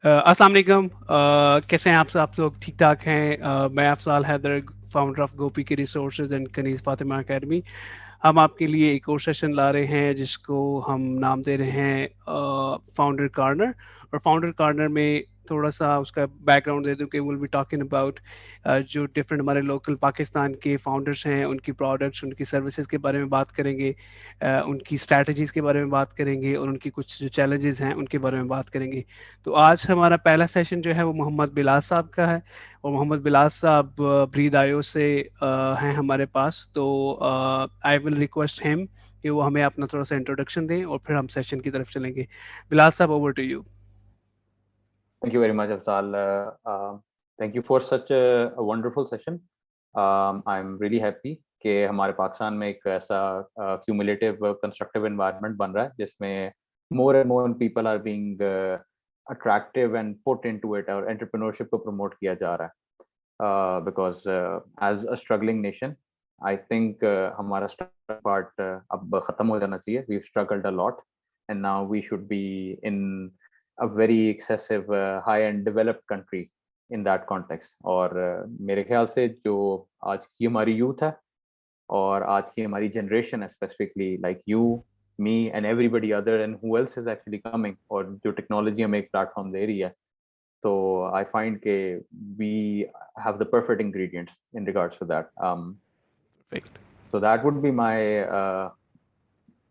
अस्सलाम वालेकुम। कैसे हैं आप लोग? ठीक ठाक हैं? मैं अफसाल हैदर, फाउंडर ऑफ गोपी की resources and Kaneez Fatima academy. हम आपके लिए एक और सेशन ला रहे हैं जिसको हम नाम दे रहे हैं फाउंडर कॉर्नर। और फाउंडर कॉर्नर में थोड़ा सा उसका बैकग्राउंड दे दूं कि विल बी टॉकिंग अबाउट जो डिफरेंट हमारे लोकल पाकिस्तान के फाउंडर्स हैं, उनकी प्रोडक्ट्स, उनकी सर्विसेज के बारे में बात करेंगे, उनकी स्ट्रैटेजीज़ के बारे में बात करेंगे और उनकी कुछ जो चैलेंजेस हैं उनके बारे में बात करेंगे। तो आज हमारा पहला सेशन जो है वो मोहम्मद बिलास साहब का है। और मोहम्मद बिलास साहब ब्रीद आयो से हैं हमारे पास। तो आई विल रिक्वेस्ट हिम कि वो हमें अपना थोड़ा सा इंट्रोडक्शन दें और फिर हम सेशन की तरफ चलेंगे। बिलास साहब, over to you. Thank you very much, Afzal. Thank you for such a wonderful session. I'm really happy कि हमारे पाकिस्तान में एक ऐसा cumulative constructive environment बन रहा है जिसमें more and more people are being attractive and put into it और entrepreneurship को promote किया जा रहा है because as a struggling nation I think हमारा struggle part अब खत्म हो जाना चाहिए. We've struggled a lot and now we should be in a very excessive high-end developed country in that context. और मेरे ख्याल से जो आज की हमारी यूथ है और आज की हमारी जनरेशन है, specifically like you, me and everybody other and who else is actually coming, और जो टेक्नोलॉजी हमें एक प्लेटफॉर्म दे रही है, तो आई फाइंड के we have the perfect ingredients in regards to that. So that would be my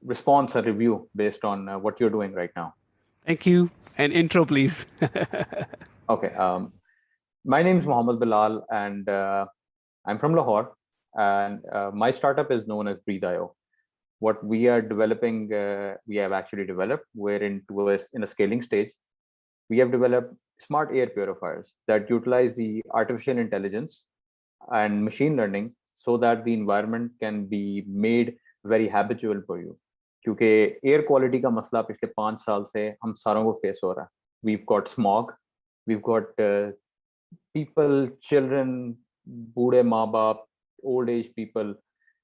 response or review based on what you're doing right now. Thank you. And intro, please. Okay. My name is Mohammed Bilal, and I'm from Lahore. And my startup is known as Breathe.io. What we are developing, we have actually developed. We're in a scaling stage. We have developed smart air purifiers that utilize the artificial intelligence and machine learning so that the environment can be made very habitual for you. क्योंकि air quality का मसला पिछले 5 साल से हम सारों को face हो रहा है. We've got smog, we've got people, children, बूढ़े माँ बाप, old age people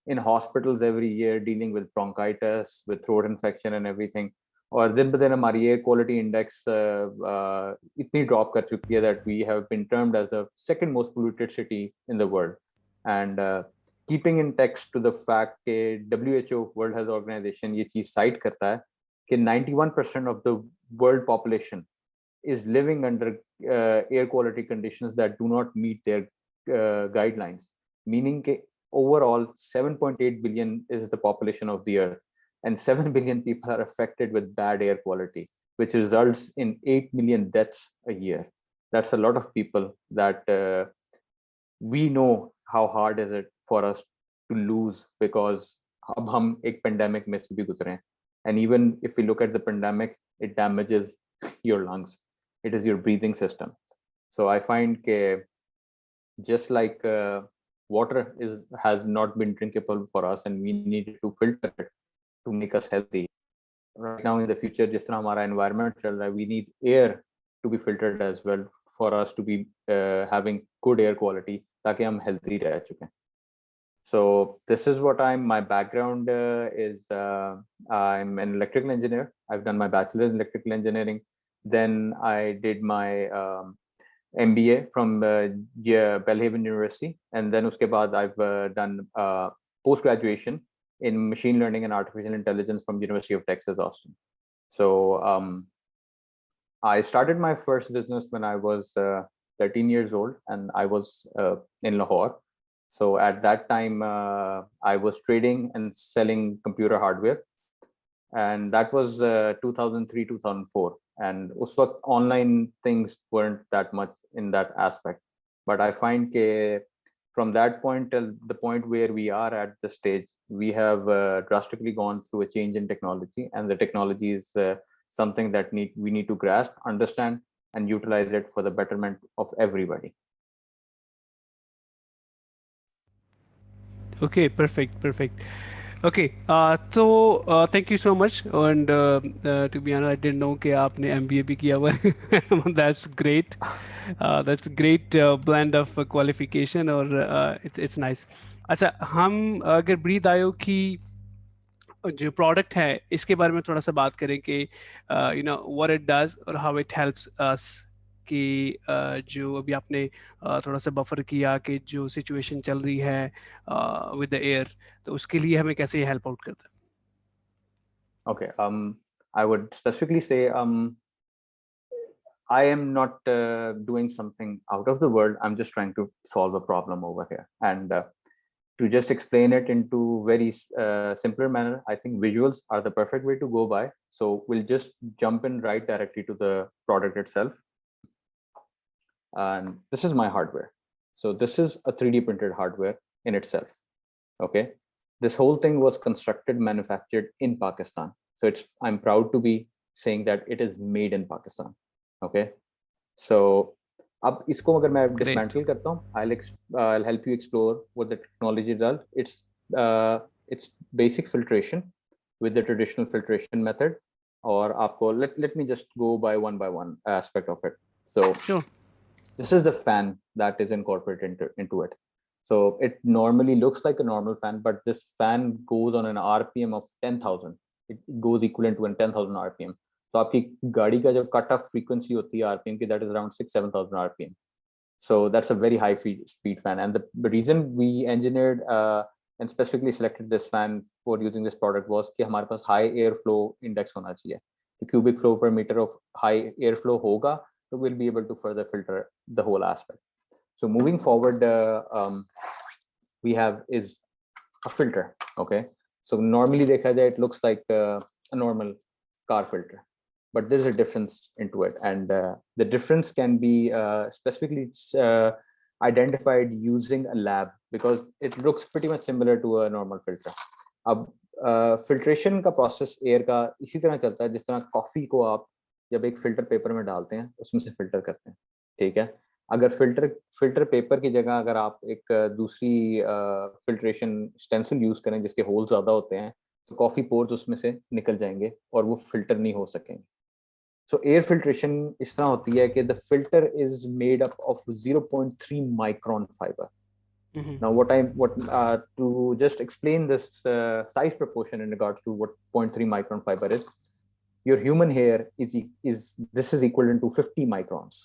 in hospitals every year dealing with bronchitis, with throat infection and everything. और दिन ब दिन हमारी एयर क्वालिटी इंडेक्स इतनी ड्रॉप कर चुकी है that we have been termed as the second most polluted city in the world. And keeping in text to the fact कि WHO World Health Organization ये चीज साइट करता है कि 91% of the world population is living under air quality conditions that do not meet their guidelines, meaning कि overall 7.8 billion is the population of the earth, and 7 billion people are affected with bad air quality, which results in 8 million deaths a year. That's a lot of people that we know how hard is it for us to lose because अब हम एक pandemic में से भी गुजरे हैं. And even if we look at the pandemic, it damages your lungs. It is your breathing system. So I find that just like water has not been drinkable for us and we needed to filter it to make us healthy. Right now in the future, जिस तरह हमारा environment चल रहा है, we need air to be filtered as well for us to be having good air quality ताकि हम healthy रह चुकें. So this is what my background is. I'm an electrical engineer. I've done my bachelor's in electrical engineering. Then I did my MBA from Belhaven University. And then uske baad I've done post-graduation in machine learning and artificial intelligence from University of Texas, Austin. So I started my first business when I was 13 years old and I was in Lahore. So at that time, I was trading and selling computer hardware. And that was 2003, 2004. And us waqt online things weren't that much in that aspect. But I find that from that point till the point where we are at the stage, we have drastically gone through a change in technology. And the technology is something that we need to grasp, understand, and utilize it for the betterment of everybody. Okay, perfect. Okay, so thank you so much. And to be honest, I didn't know कि आपने MBA भी किया हुआ है. That's great. That's a great blend of qualification और it's nice. अच्छा, हम अगर ब्रीद आयो की जो प्रोडक्ट है इसके बारे में थोड़ा सा बात करें कि व्हाट इट डज और हाउ इट हेल्प्स अस कि जो अभी आपने थोड़ा सा बफर किया कि जो सिचुएशन चल रही है विद द एयर, तो उसके लिए हमें कैसे हेल्प आउट करता है? Okay. I would specifically say I am not doing something out of the world. I'm just trying to solve a problem over here. And to just explain it into very simpler manner, I think visuals are the perfect way to go by. So we'll just jump in right directly to the product itself. And this is my hardware. So this is a 3D printed hardware in itself. Okay. This whole thing was constructed, manufactured in Pakistan. So I'm proud to be saying that it is made in Pakistan. Okay. So अब इसको अगर मैं dismantle करता हूँ, I'll help you explore what the technology does. It's basic filtration with the traditional filtration method. और आपको let me just go by one aspect of it. So Sure. This is the fan that is incorporated into it. So it normally looks like a normal fan, but this fan goes on an RPM of 10,000. It goes equivalent to 10,000 RPM. So आपकी गाड़ी का जो cut off frequency होती है RPM की, that is around 6,000-7,000 RPM. So that's a very high speed fan. And the reason we engineered and specifically selected this fan for using this product was कि हमारे पास high airflow index होना चाहिए. The cubic flow per meter of high airflow होगा, so we'll be able to further filter the whole aspect. So moving forward, we have is a filter. Okay. So normally it looks like a normal car filter, but there's a difference into it, and the difference can be specifically identified using a lab because it looks pretty much similar to a normal filter. अब filtration का process air का इसी तरह चलता है जिस तरह coffee को आप जब एक फिल्टर पेपर में डालते हैं उसमें से फिल्टर करते हैं, ठीक है। अगर फिल्टर पेपर की जगह अगर आप एक दूसरी फिल्ट्रेशन स्टेंसिल यूज करें जिसके होल ज्यादा होते हैं तो कॉफी पोर्स उसमें से निकल जाएंगे और वो फिल्टर नहीं हो सकेंगे। सो एयर फिल्ट्रेशन इस तरह होती है कि the filter is made up of 0.3 micron fibre. Now, to just explain this size proportion in regards to what 0.3 micron fiber is, your human hair this is equivalent to 50 microns.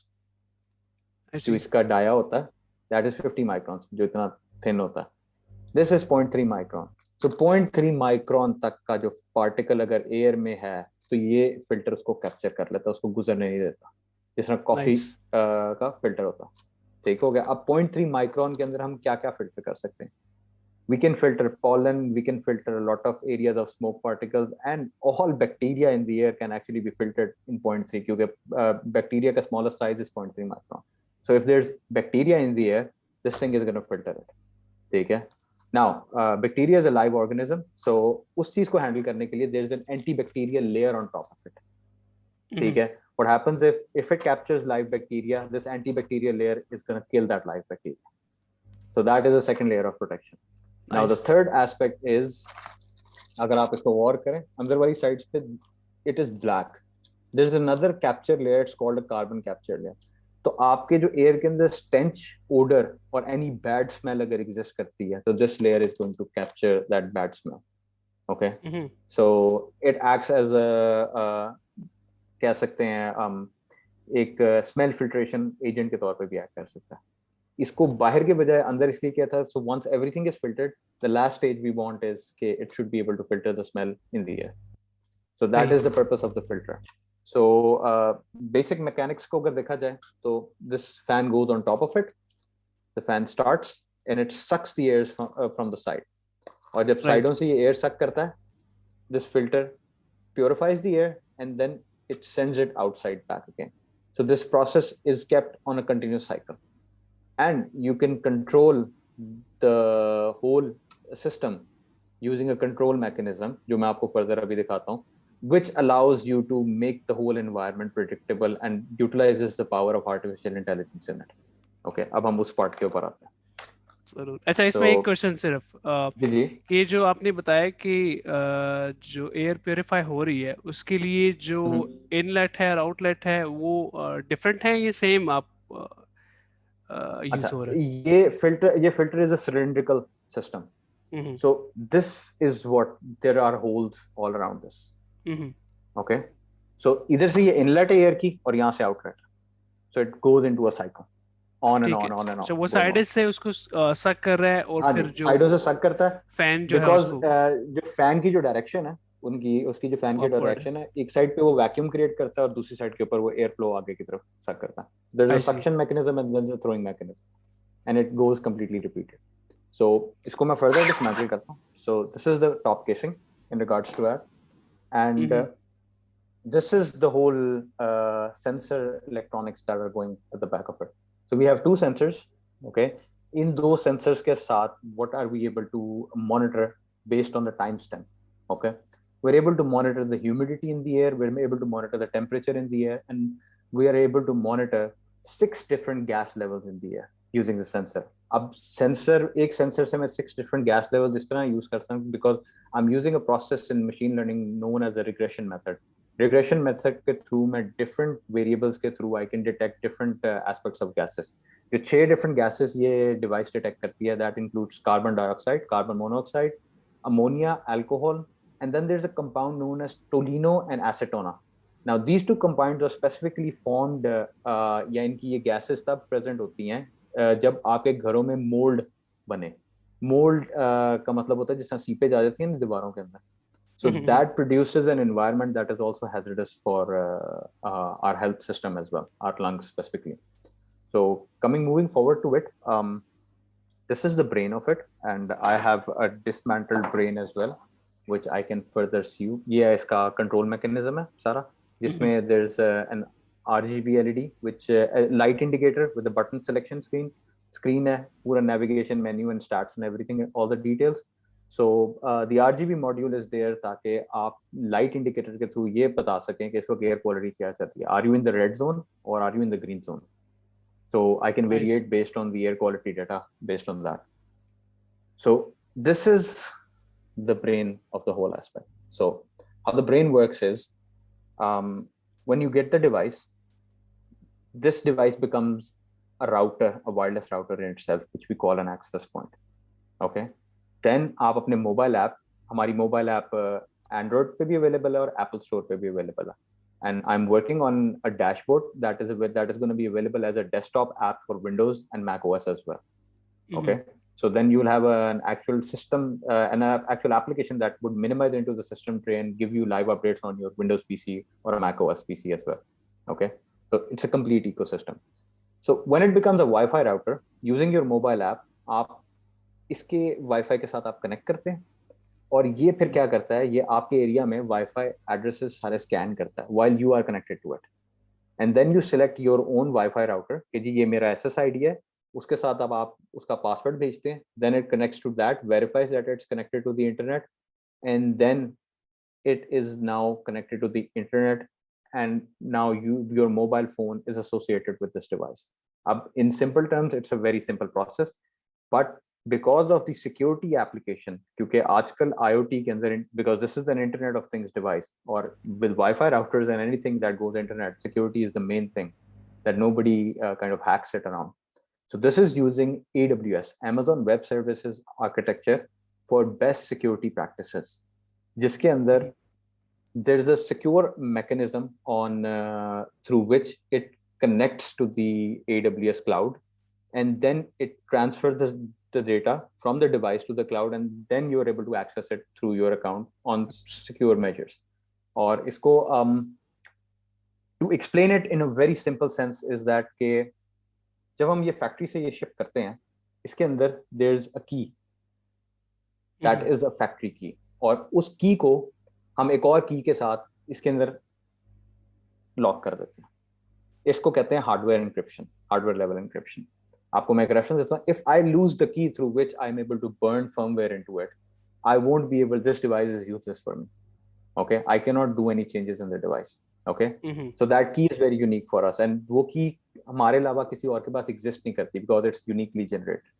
जो इसका dia होता है that is 50 microns, जो इतना thin होता है. This is 0.3 micron. So 0.3 micron तक का जो पार्टिकल अगर एयर में है तो ये फिल्टर उसको कैप्चर कर लेता है, उसको गुजरने नहीं देता, जिस तरह कॉफी का फिल्टर होता है। ठीक हो गया। अब 0.3 माइक्रोन के अंदर हम क्या क्या फिल्टर कर सकते हैं? We can filter pollen, we can filter a lot of areas of smoke particles, and all bacteria in the air can actually be filtered in 0.3 क्योंकि bacteria का smallest size is 0.3 micron. So if there's bacteria in the air, this thing is going to filter it. ठीक है। Now, bacteria is a live organism, so उस चीज को handle करने के लिए there is an antibacterial layer on top of it. ठीक है। What happens if it captures live bacteria, this antibacterial layer is going to kill that live bacteria. So that is a second layer of protection. Now the third aspect is अगर आप इसको war करें अंदर वाली sides पे it is black. There is another capture layer, it's called a carbon capture layer. तो आपके जो एयर के अंदर stench, odor और any bad smell अगर exist करती है तो this layer is going to capture that bad smell. Okay. So it acts as a कह सकते हैं एक स्मेल फिल्ट्रेशन एजेंट के तौर पे भी एक्ट कर सकता है। इसको बाहर के बजाय अंदर इसलिए किया था, so once everything is filtered the last stage we want is कि it should be able to filter the smell in the air. So that is the purpose of the filter. So basic mechanics को अगर देखा जाए तो this fan goes on top of it, the fan starts and it sucks the air from the side, और जब साइडों से ये एयर सक करता है this filter purifies the air and then it sends it outside back again. So this process is kept on a continuous cycle, and you can control the whole system using a control mechanism जो मैं आपको further अभी दिखाता हूँ, which allows you to make the whole environment predictable and utilizes the power of artificial intelligence in it. Okay, अब हम उस part के ऊपर आते हैं। जरूर। अच्छा, इसमें एक क्वेश्चन सिर्फ कि जो आपने बताया कि जो एयर प्योरीफाई हो रही है उसके लिए जो इनलेट है और आउटलेट है वो डिफरेंट है, ये सेम आप यूज हो रहा है? ये filter is a cylindrical system, so this is what there are holes all around this. Okay, so इधर से ये इनलेट है एयर की और यहाँ से outlet. So it goes into a cycle, on and ठीक है, on and अच्छा on, वो going on. साइड से उसको सक कर रहा है और हाँ जी, फिर जो साइडों से सक करता है, फैन जो है बिकॉज उसको जो फैन की जो डायरेक्शन है, उनकी उसकी जो फैन की अपवर्ड, डायरेक्शन है, एक साइड पे वो वैक्यूम क्रिएट करता है और दूसरी साइड के ऊपर वो एयर फ्लो आगे की तरफ सक करता है. There is I a C. Suction mechanism and there is a throwing mechanism and it goes completely repeated. So इसको मैं फर्दर डिसमेंटल करता हूँ. So this is the top casing in regards to that. And this is the whole sensor electronics that are going at the back of it. So we have two sensors. Okay, in those sensors ke saath, what are we able to monitor based on the timestamp? Okay, we're able to monitor the humidity in the air, we're able to monitor the temperature in the air, and we are able to monitor 6 different gas levels in the air using the sensor. अब sensor, एक sensor से मैं 6 different gas levels इस तरह use कर सकता हूँ because I'm using a process in machine learning known as a regression method. Regression method के थ्रू मैं डिफरेंट वेरिएबल्स के through I can detect different aspects of gases. जो 6 डिफरेंट गैसेस ये डिवाइस डिटेक्ट करती है, that includes carbon dioxide, carbon monoxide, ammonia, alcohol, and then there's a compound known as toluene and acetona. Now these two compounds are specifically formed या इनकी ये gases तब present होती हैं जब आपके घरों में मोल्ड बने. मोल्ड का मतलब होता है जिस तरह सीपेज आ जाती है ना दीवारों के अंदर. So that produces an environment that is also hazardous for our health system as well, our lungs specifically. So moving forward to it, this is the brain of it, and I have a dismantled brain as well, which I can further see you. Yeah, इसका control mechanism है सारा, जिसमें there's an RGB LED, which a light indicator with a button selection screen है, पूरा navigation menu and stats and everything, all the details. So the RGB module is there ताकि आप light indicator के through ये बता सकें कि इस वक्त air quality क्या चल रही है. Are you in the red zone or are you in the green zone? So I can variate based on the air quality data based on that. So this is the brain of the whole aspect. So how the brain works is when you get the device, this device becomes a router, a wireless router in itself, which we call an access point. Okay. Then आप अपने mobile app, हमारी mobile app Android पे भी available है और Apple store पे भी available है. And I'm working on a dashboard that is going to be available as a desktop app for Windows and Mac OS as well. Okay, so then you'll have an actual system, an actual application that would minimize into the system tray and give you live updates on your Windows PC or a Mac OS PC as well. Okay, so it's a complete ecosystem. So when it becomes a Wi-Fi router, using your mobile app, आप इसके wifi के साथ आप connect करते हैं और ये फिर क्या करता है, ये आपके एरिया में वाईफाई एड्रेसेस सारे स्कैन करता है while you are connected to it, and then you select your own wifi router कि जी ये मेरा SSID है, उसके साथ अब आप उसका पासवर्ड भेजते हैं, then it connects to that, verifies that it's connected to the internet, and then it is now connected to the internet, and now your mobile phone is associated with this device. In simple terms, it's a very simple process, but because of the security application, क्योंकि आजकल IoT के अंदर, because this is an Internet of Things device, or with Wi-Fi routers and anything that goes internet, security is the main thing that nobody kind of hacks it around. So this is using AWS, Amazon Web Services architecture, for best security practices, जिसके अंदर there is a secure mechanism on through which it connects to the AWS cloud, and then it transfers the data from the device to the cloud, and then you're able to access it through your account on secure measures. Or isko to explain it in a very simple sense is that ke जब हम ये factory से ये ship करते हैं, इसके अंदर there's a key that is a factory key, और उस की को हम एक और की के साथ इसके अंदर लॉक कर देते हैं. इसको कहते हैं hardware encryption, hardware level encryption. आपको मैं एक रेफरेंस देता हूँ. If I lose the key through which I am able to burn firmware into it, I won't be able, this device is useless for me. Okay, I cannot do any changes in the device. Okay, so that key is very unique for us, and वो key हमारे अलावा किसी और के पास exist नहीं करती because it's uniquely generated.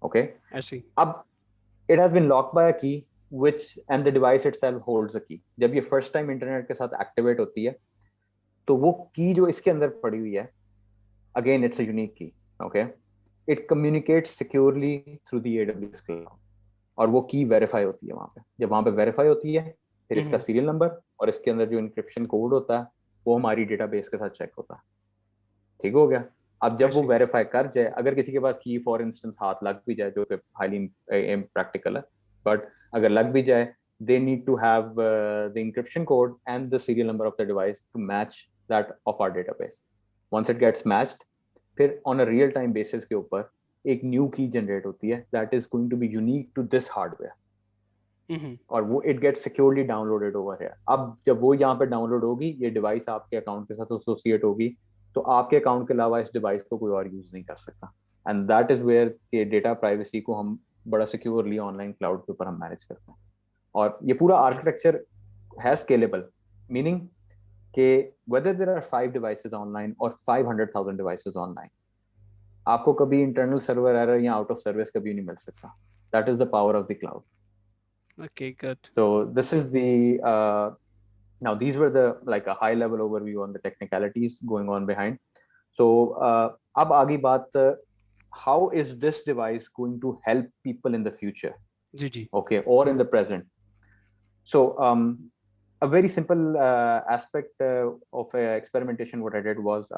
Okay, I see. अब it has been locked by a key which, and the device itself holds a key. जब ये first time internet के साथ activate होती है, तो वो key जो इसके अंदर पड़ी हुई है, again it's a unique key. Okay, it communicates securely through the AWS cloud, और वो key verify होती है वहाँ पे. जब वहाँ पे verify होती है, फिर इसका सीरियल नंबर और इसके अंदर जो इंक्रिप्शन कोड होता है वो हमारी डेटाबेस के साथ चेक होता है. ठीक हो गया। अब जब वो अच्छा। वेरीफाई कर जाए, अगर किसी के पास की फॉर इंस्टेंस हाथ लग भी जाए, जो कि हाईली इम्प्रैक्टिकल है, बट अगर लग भी जाए, they need to have the encryption code and the serial number of the device to match that of our database. Once it gets matched, फिर on a real time basis के ऊपर एक new key generate होती है that is going to be unique to this hardware, और वो it gets securely downloaded over here. अब जब वो यहाँ पे डाउनलोड होगी, ये डिवाइस आपके अकाउंट के साथ एसोसिएट होगी, तो आपके अकाउंट के अलावा इस डिवाइस को कोई और यूज नहीं कर सकता। एंड दैट इज वेयर के डेटा प्राइवेसी को हम बड़ा सिक्योरली ऑनलाइन क्लाउड के ऊपर हम मैनेज करते हैं। और ये पूरा आर्किटेक्चर है स्केलेबल, मीनिंग कि whether there are 5 devices online or 500,000 devices online, आपको कभी इंटरनल सर्वर एरर या आउट ऑफ सर्विस कभी नहीं मिल सकता। That is the power of the cloud. Okay, good. So this is the now these were the like a high level overview on the technicalities going on behind. So अब आगे बात, how is this device going to help people in the future, ji ji. okay, or in the present? So a very simple aspect of experimentation what I did was,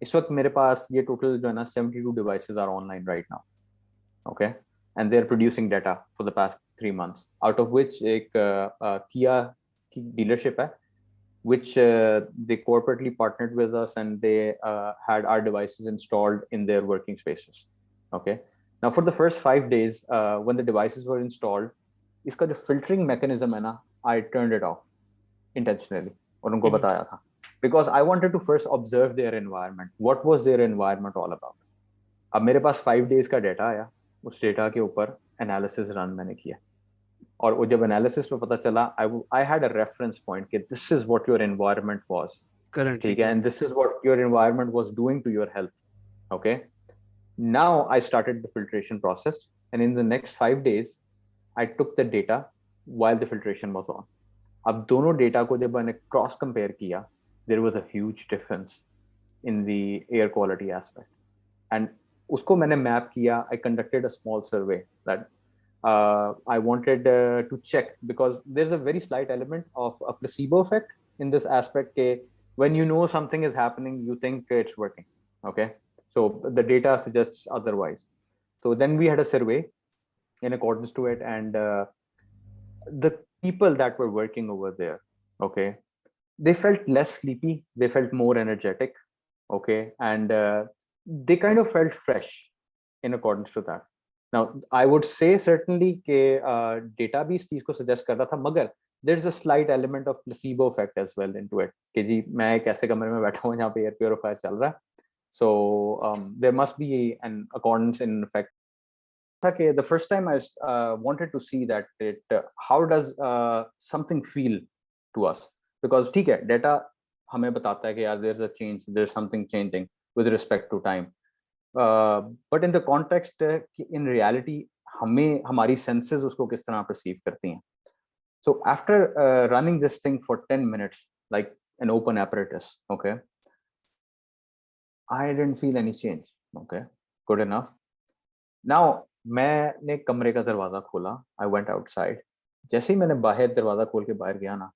इस वक्त मेरे पास ये total जो है ना 72 devices are online right now, okay, and they're producing data for the past 3 months, out of which एक Kia की dealership है, which they corporately partnered with us, and they had our devices installed in their working spaces, okay. Now for the first 5 days when the devices were installed, इसका जो filtering mechanism है ना, I turned it off intentionally और उनको बताया था, because I wanted to first observe their environment. What was their environment all about? अब मेरे पास 5 days का डेटा आया, उस डेटा के ऊपर एनालिसिस रन मैंने किया, और वो जब एनालिसिस में पता चला, I had a reference point कि this is what your environment was, Currently, ठीक है, and this is what your environment was doing to your health, okay. Now I started the filtration process, and in the next 5 days I took the data while the filtration was on. अब दोनों data को जब मैंने cross compare किया, there was a huge difference in the air quality aspect, and उसको मैंने map किया. I conducted a small survey that I wanted to check, because there's a very slight element of a placebo effect in this aspect. When you know something is happening, you think it's working. Okay, so the data suggests otherwise. So then we had a survey in accordance to it, and the people that were working over there, okay, they felt less sleepy, they felt more energetic, okay, and they kind of felt fresh in accordance to that. Now I would say certainly कि data भी इस चीज को suggest कर रहा था, मगर there is a slight element of placebo effect as well into it, कि जी मैं एक ऐसे कमरे में बैठा हूँ जहाँ पे air purifier चल रहा है, so there must be an accordance in effect. था कि the first time I wanted to see that how does something feel to us, because ठीक है data हमें बताता है कि यार there's a change, there's something changing with respect to time. But in the context in reality हमें हमारी senses उसको किस तरह perceive करती हैं. So after running this thing for 10 minutes like an open apparatus, okay, I didn't feel any change. Okay, good enough. Now मैंने कमरे का दरवाजा खोला, I went outside. जैसे ही मैंने बाहर दरवाजा खोल के बाहर गया ना,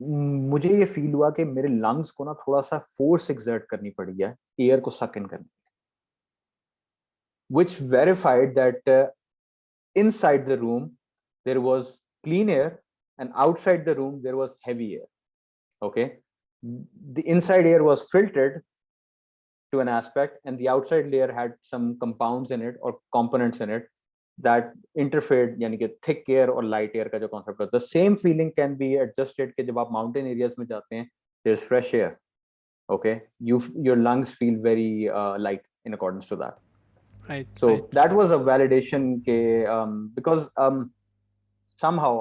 मुझे ये फील हुआ कि मेरे लंग्स को ना थोड़ा सा फोर्स एक्सर्ट करनी पड़ी है एयर को सक इन करने, which verified that inside the room there was clean air and outside the room there was heavy air. Okay, the inside air was filtered to an aspect, and the outside layer had some compounds in it or components in it that interfered, यानी कि thick air और light air का जो concept है. The same feeling can be adjusted कि जब आप mountain areas में जाते हैं, there's fresh air. Okay, your lungs feel very light in accordance to that. Right, So right. that was a validation के because somehow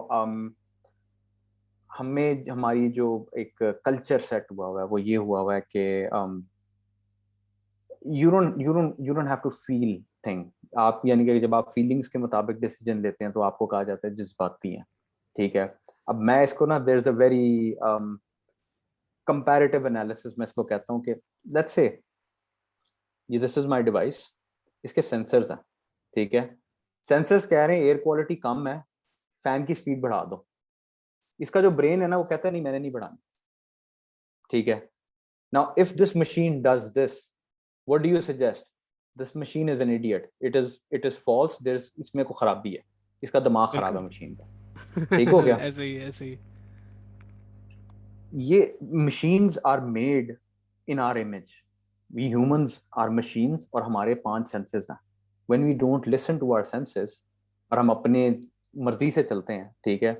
हमें हमारी जो एक कल्चर सेट हुआ है वो ये हुआ है कि you don't have to feel thing. आप यानी कि जब आप फीलिंग्स के मुताबिक डिसीजन लेते हैं तो आपको कहा जाता है जज्बाती हैं, ठीक है. अब मैं इसको ना there is a very comparative analysis मैं इसको कहता हूँ कि लेट्स से ये दिस इज माय डिवाइस, इसके सेंसर्स हैं, ठीक है. सेंसर्स कह रहे हैं एयर क्वालिटी कम है, फैन की स्पीड बढ़ा दो. इसका जो ब्रेन है ना वो कहता है नहीं मैंने नहीं बढ़ानी, ठीक है. Now if this machine does this, what do you suggest? This machine is an idiot, it is false, there's इसमें को खराबी है, इसका दिमाग खराब है मशीन का। ठीक हो गया? ऐसे ही ऐसे ही। ये machines are made in our image, we humans are machines और हमारे 5 senses हैं। when we don't listen to our senses और हम अपने मर्जी से चलते हैं, ठीक है,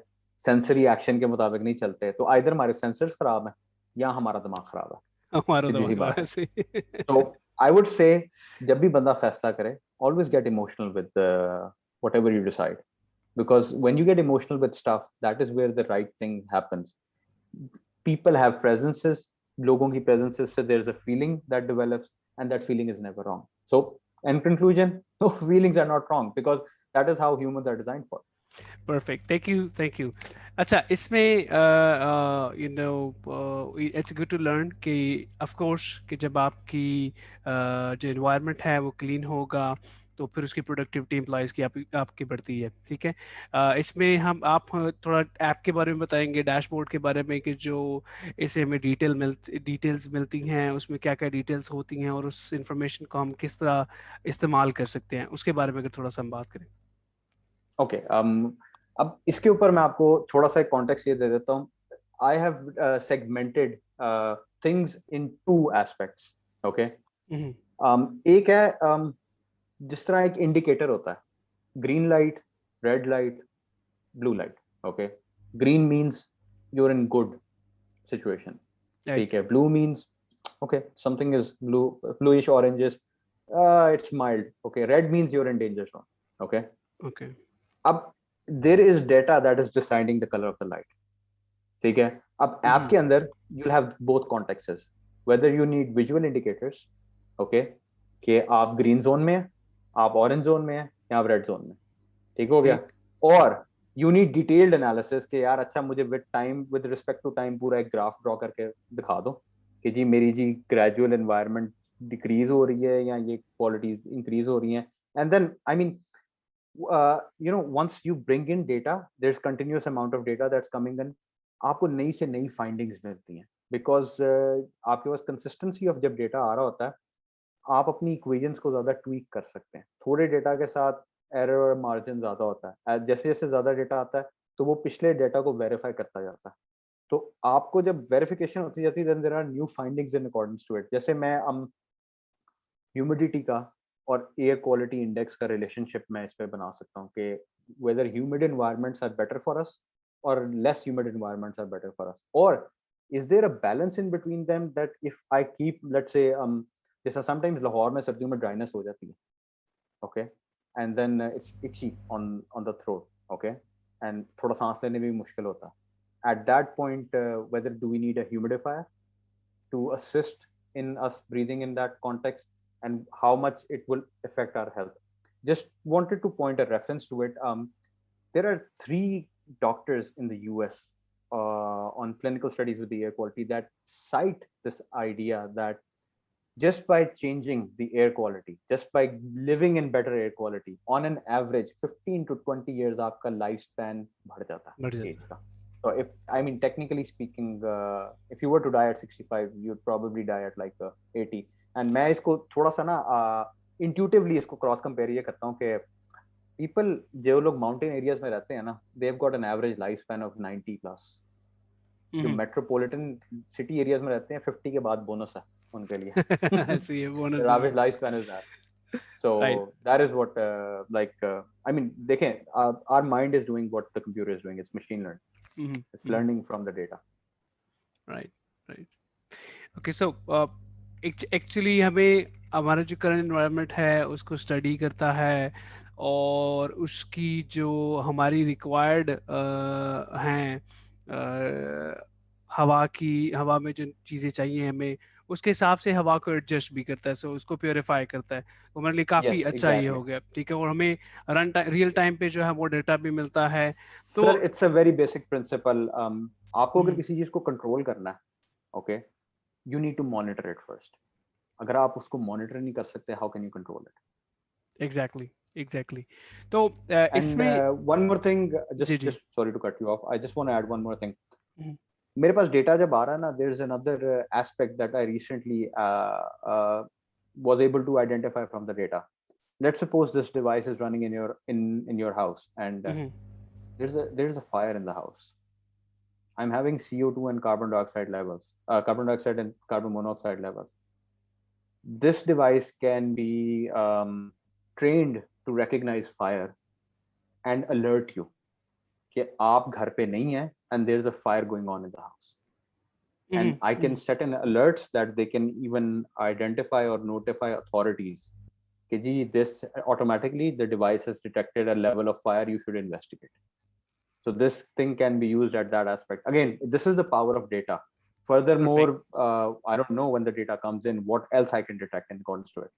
सेंसरी एक्शन के मुताबिक नहीं चलते, तो आइदर हमारे सेंसर्स खराब हैं या हमारा दिमाग खराब है, हमारा सीधी सी दिमाग बात है। ऐसे ही। तो आई वुड से जब भी बंदा फैसला करे, always get emotional with whatever you decide, because when you get emotional with stuff, that is where the right thing happens. People have presences, लोगों की presences से there's a feeling that develops, and that feeling is never wrong. So in conclusion, no, feelings are not wrong because that is how humans are designed for. Perfect. Thank you. अच्छा, इसमें you know it's good to learn कि of course कि जब आपकी जो environment है वो clean होगा तो फिर उसकी प्रोडक्टिविटी एम्प्लॉयज़ की आपकी बढ़ती है, ठीक है। इसमें आप थोड़ा ऐप के बारे में बताएंगे, डैशबोर्ड के बारे में, कि जो इसे हमें डिटेल्स मिलती हैं, उसमें क्या क्या डिटेल्स होती हैं और उस इंफॉर्मेशन को हम किस तरह इस्तेमाल कर सकते हैं, उसके बारे में अगर थोड़ा सा हम बात करें। ओके, अब इसके ऊपर मैं आपको थोड़ा सा एक कॉन्टेक्स्ट ये दे देता हूँ। I have segmented things in 2 aspects. Okay, एक है जिस तरह एक इंडिकेटर होता है, green light, red light, blue light. Okay, green means you're in good situation, ठीक है, blue means okay, something is blue, bluish, oranges, it's mild, okay, red means you're in danger zone, okay. अब there is data that is deciding the color of the light, ठीक है। अब app के अंदर you'll have both contexts, whether you need visual indicators, okay, कि आप green zone में हैं, आप orange zone में हैं या आप red zone में, ठीक हो गया, और you need detailed analysis कि यार अच्छा मुझे with respect to time पूरा एक ग्राफ ड्रॉ करके दिखा दो कि जी मेरी जी gradual environment decrease हो रही है या ये qualities increase हो रही हैं, and then I mean you know, once you bring in data, there's continuous amount of data that's coming in, आपको नई से नई findings मिलती हैं, because आपके पास consistency of जब data आ रहा होता है, आप अपनी equations को ज़्यादा tweak कर सकते हैं। थोड़े data के साथ error और margin ज़्यादा होता है, जैसे जैसे ज़्यादा data आता है तो वो पिछले data को verify करता जाता है, तो आपको जब verification होती जाती है then there are new findings in accordance to it। जैसे मैं humidity का और air quality index का relationship मैं इस पे बना सकता हूँ कि whether humid environments are better for us or less humid environments are better for us, or is there a balance in between them that if I keep, let's say जैसा sometimes Lahore में सर्दियों में dryness हो जाती है, okay, and then it's itchy on the throat, okay, and थोड़ा सांस लेने में भी मुश्किल होता है, at that point whether do we need a humidifier to assist in us breathing in that context, and how much it will affect our health. Just wanted to point a reference to it. There are 3 doctors in the US on clinical studies with the air quality that cite this idea that just by changing the air quality, just by living in better air quality, on an average 15 to 20 years आपका lifespan बढ़ जाता है age का. So if, I mean, technically speaking, if you were to die at 65, you'd probably die at like 80. And मैं इसको थोड़ा सा ना intuitively इसको cross compare ये करता हूँ कि people जो लोग mountain areas में रहते हैं ना, they've got an average lifespan of 90 plus. जो metropolitan city areas में रहते हैं 50 के बाद bonus है उनके लिए. ऐसी है bonus. Their average lifespan is that. So right. That is what I mean, देखें, our mind is doing what the computer is doing. It's machine learning. It's learning from the data. Right. Okay, so actually हमें हमारा जो current environment है उसको study करता है और उसकी जो हमारी required हैं हवा में जो चीज़ें चाहिए हमें, उसके हिसाब से हवा को एडजस्ट भी करता है, सो उसको प्योरीफाई करता है, तो हमारे लिए काफ़ी अच्छा ये हो गया, ठीक है। और हमें रियल टाइम पे जो है वो डेटा भी मिलता है। तो sir it's a very basic principle, आपको अगर किसी चीज़ को कंट्रोल करना है, okay, you need to monitor it first. अगर आप उसको मॉनिटर नहीं कर सकते, how can you control it? Exactly. तो इसमें one more thing, just sorry to cut you off, I just want to add one more thing. मेरे पास data जब आ रहा है ना, there is another aspect that I recently was able to identify from the data. Let's suppose this device is running in your house, and there's a fire in the house. I'm having CO2 and carbon dioxide levels, carbon dioxide and carbon monoxide levels. This device can be trained to recognize fire and alert you कि आप घर पे नहीं हैं and there's a fire going on in the house. And I can set an alerts that they can even identify or notify authorities कि जी this automatically the device has detected a level of fire, you should investigate. So this thing can be used at that aspect. Again, this is the power of data. Furthermore, I don't know when the data comes in, what else I can detect in accordance to it.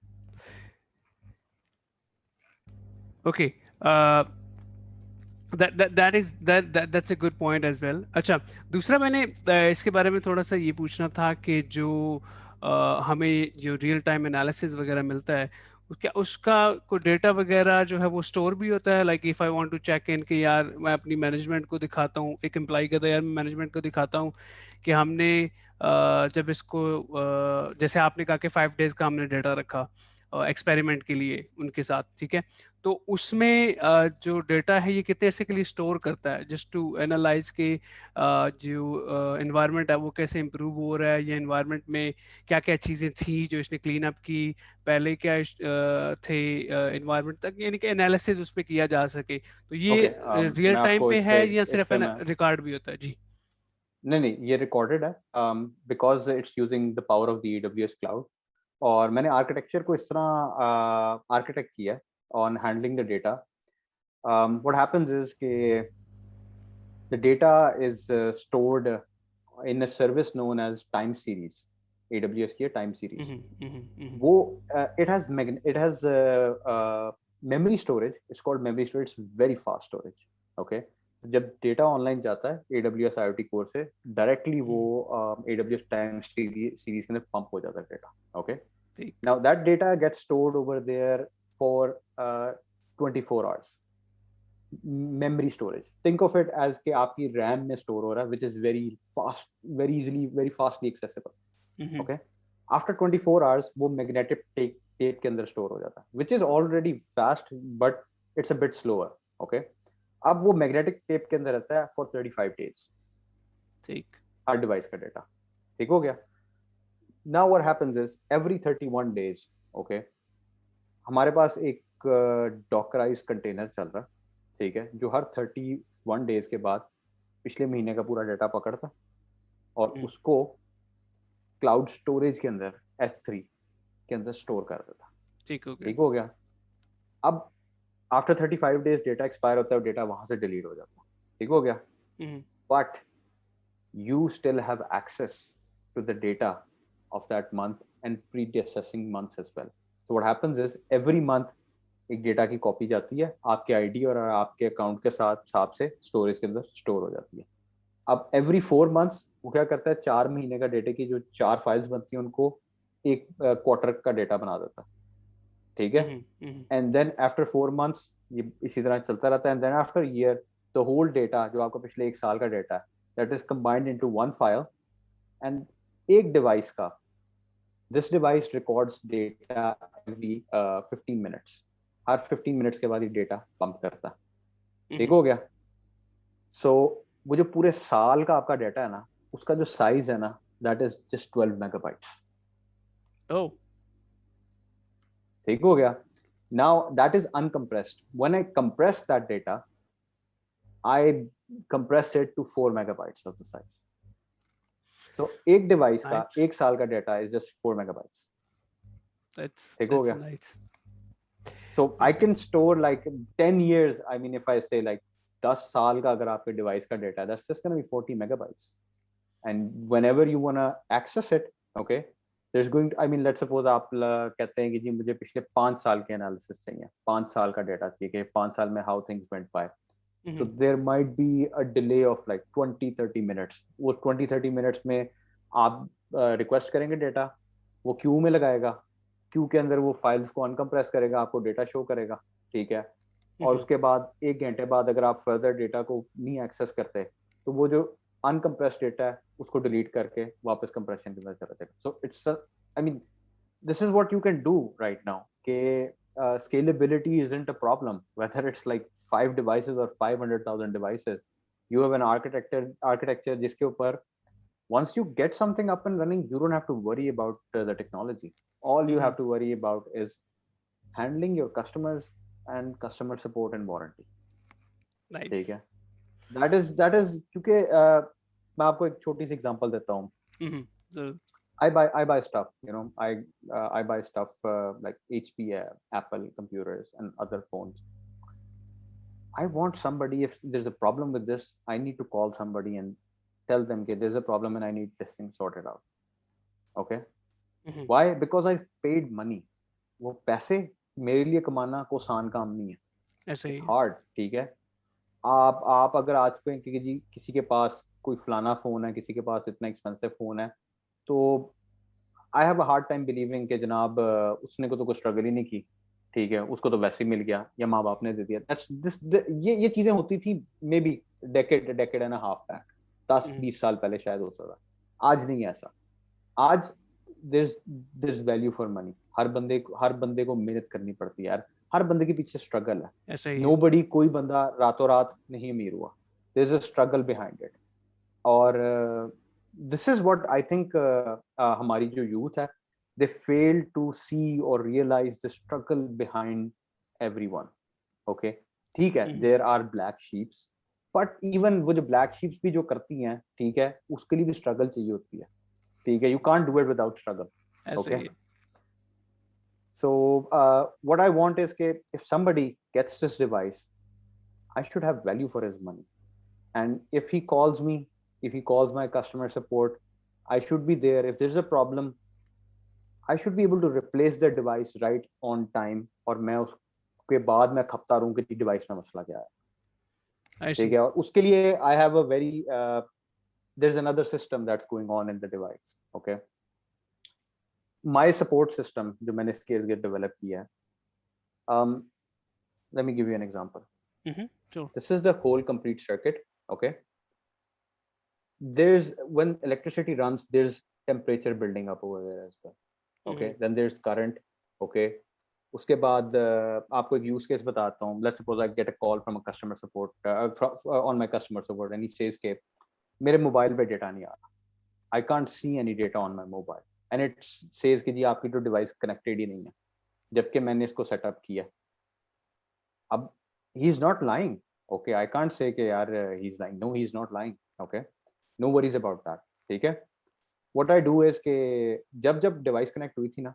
Okay. That's a good point as well. अच्छा, दूसरा मैंने इसके बारे में थोड़ा सा ये पूछना था कि जो हमें जो रियल टाइम एनालिसिस वगैरह मिलता है, उसका कोई डेटा वगैरह जो है वो स्टोर भी होता है? Like if I want to check in कि यार मैं अपनी मैनेजमेंट को दिखाता हूँ, एक एम्प्लॉय कहता है यार मैं मैनेजमेंट को दिखाता हूँ कि हमने जब इसको जैसे आपने कहा कि 5 डेज का हमने डेटा रखा एक्सपेरिमेंट के लिए उनके साथ, ठीक है, तो उसमें जो डेटा है ये कितने ऐसे के लिए स्टोर करता है जस्ट टू एनालाइज के जो एनवायरनमेंट है वो कैसे इम्प्रूव हो रहा है, या एनवायरनमेंट में क्या क्या चीज़ें थी जो इसने क्लीन अप की, पहले क्या थे एनवायरनमेंट तक, यानी कि एनालिसिस उस पर किया जा सके। तो ये रियल मैं टाइम आपको पे इस है पे या सिर्फ मैं रिकॉर्ड भी होता है? जी। नहीं, ये रिकॉर्डेड है because it's using the power of the AWS cloud. और मैंने आर्किटेक्चर को इस तरह आर्किटेक्ट किया on handling the data. What happens is के the data is stored in a service known as time series. AWS की time series. वो it has memory storage. It's called memory storage. It's very fast storage. Okay. जब data online जाता है AWS IoT core से directly वो AWS time series के अंदर pump हो जाता है data. Okay, now that data gets stored over there for 24 hours. memory storage, think of it as कि आपकी RAM में store हो रहा है, which is very fast, very easily, very fastly accessible. Okay, after 24 hours वो magnetic tape के अंदर store हो जाता है, which is already fast but it's a bit slower. Okay, अब वो magnetic tape के अंदर रहता है for 35 days. ठीक, हर डिवाइस का डेटा ठीक हो गया। Now what happens is every 31 days, okay, हमारे पास एक डॉकराइज कंटेनर चल रहा है, ठीक है, जो हर 31 डेज के बाद पिछले महीने का पूरा डेटा पकड़ता और उसको क्लाउड स्टोरेज के अंदर S3 के अंदर स्टोर कर देता। ठीक हो गया। अब आफ्टर 35 डेज डेटा एक्सपायर होता है और डेटा वहां से डिलीट हो जाता है। ठीक हो गया। But you still have access to the data of that month and preceding months as well. So what happens is every month एक डेटा की कॉपी जाती है आपके आईडी और आपके अकाउंट के साथ हिसाब से स्टोरेज के अंदर स्टोर हो जाती है। अब एवरी 4 मंथ्स वो क्या करता है, 4 महीने का डेटा की जो 4 फाइल्स बनती हैं उनको एक क्वार्टर का डेटा बना देता है। ठीक है, एंड देन आफ्टर 4 मंथ्स ये इसी तरह चलता रहता है। And then after year the whole data जो आपका पिछले 1 साल का डेटा है that is combined into one file. And एक डिवाइस का this device records data every 15 minutes. हर 15 मिनट्स के बाद ये डेटा पंप करता। ठीक हो गया। सो वो जो पूरे साल का आपका डेटा है ना, उसका जो साइज है ना, that is just 12 megabytes. Oh, ठीक हो गया। Now that is uncompressed. When I compress that data I compress it to 4 megabytes of the size. So एक डिवाइस का 1 साल का डेटा इज जस्ट 4 मेगाबाइट्स। ठीक हो गया। So I can store like 10 years. I mean, if I say like 10 साल का अगर आपके डिवाइस का data, that's just going to be 40 megabytes. And whenever you want to access it, okay, there's going to, I mean, let's suppose आप कहते हैं कि जी मुझे पिछले 5 साल के एनालिसिस चाहिए, 5 साल का डेटा चाहिए कि 5 साल में how things went by. So there might be a delay of like 20-30 minutes. वो 20-30 minutes में आप रिक्वेस्ट करेंगे डेटा, वो क्यू में लगाएगा, क्यू के अंदर वो फाइल्स को अनकम्प्रेस करेगा, आपको डेटा शो करेगा। ठीक है, और उसके बाद 1 घंटे बाद अगर आप फर्दर डेटा को नहीं एक्सेस करते तो वो जो अनकम्प्रेस्ड डेटा है उसको डिलीट करके वापस कंप्रेशन के अंदर चला जाएगा. So it's I mean this is what you can do right now. Scalability isn't a problem, whether it's like 5 devices or 500,000 devices. You have an architecture जिसके ऊपर once you get something up and running, you don't have to worry about the technology. All you have to worry about is handling your customers and customer support and warranty. ठीक है. That is क्योंकि मैं आपको एक छोटी सी example देता हूँ. I buy stuff, you know. I buy stuff like HP, Apple computers, and other phones. I want somebody, if there's a problem with this, I need to call somebody and tell them, okay, there's a problem and I need this thing sorted out. Okay. Why? Because I've paid money. वो पैसे मेरे लिए कमाना को आसान काम नहीं है. It's hard. ठीक है. आप अगर आज को किसी के पास कोई फलाना फोन है, किसी के पास इतना एक्सपेंसिव फोन है, तो I have a hard time believing कि जनाब उसने को तो कोई स्ट्रगल ही नहीं की, ठीक है, उसको तो वैसे ही मिल गया या माँ बाप ने दे दिया. ये चीजें होती थी may be decade and half back, 10-20 साल पहले शायद हो सकता. आज नहीं है ऐसा. आज there's वैल्यू फॉर मनी. हर बंदे को मेहनत करनी पड़ती है यार. हर बंदे के पीछे स्ट्रगल है. नोबडी, कोई बंदा रातों रात नहीं अमीर हुआ. there's a struggle behind it. और this is what I think हमारी जो यूथ है, they fail to see or realize the struggle behind everyone. Okay, ठीक है, there are black sheeps, but even वो जो black sheeps भी जो करती हैं, ठीक है, उसके लिए भी struggle चाहिए होती है. ठीक है, you can't do it without struggle. Okay. So what I want is that if somebody gets this device, I should have value for his money. And if he calls me, if he calls my customer support, I should be there. If there's a problem, I should be able to replace the device right on time. और मैं उसके बाद मैं खपता रहूं कि device में मसला क्या है. ठीक है. और उसके लिए I have a very there's another system that's going on in the device. Okay. My support system जो मैंने इसके लिए develop किया है. Let me give you an example. Sure. This is the whole complete circuit. Okay. There's, when electricity runs, there's temperature building up over there as well. Okay. Then there's current. Okay. उसके बाद आपको एक use case बताता हूँ. Let's suppose I get a call from a customer support on my customer support, and he says कि मेरे mobile पे data नहीं आ रहा. I can't see any data on my mobile, and it says कि जी आपकी तो डिवाइस कनेक्टेड ही नहीं है, जबकि मैंने इसको सेटअप किया. अब he is not lying. Okay, I can't say कि यार he's lying. No, he is not lying. Okay, no worries about that. ठीक है. What I do is कि जब डिवाइस कनेक्ट हुई थी ना,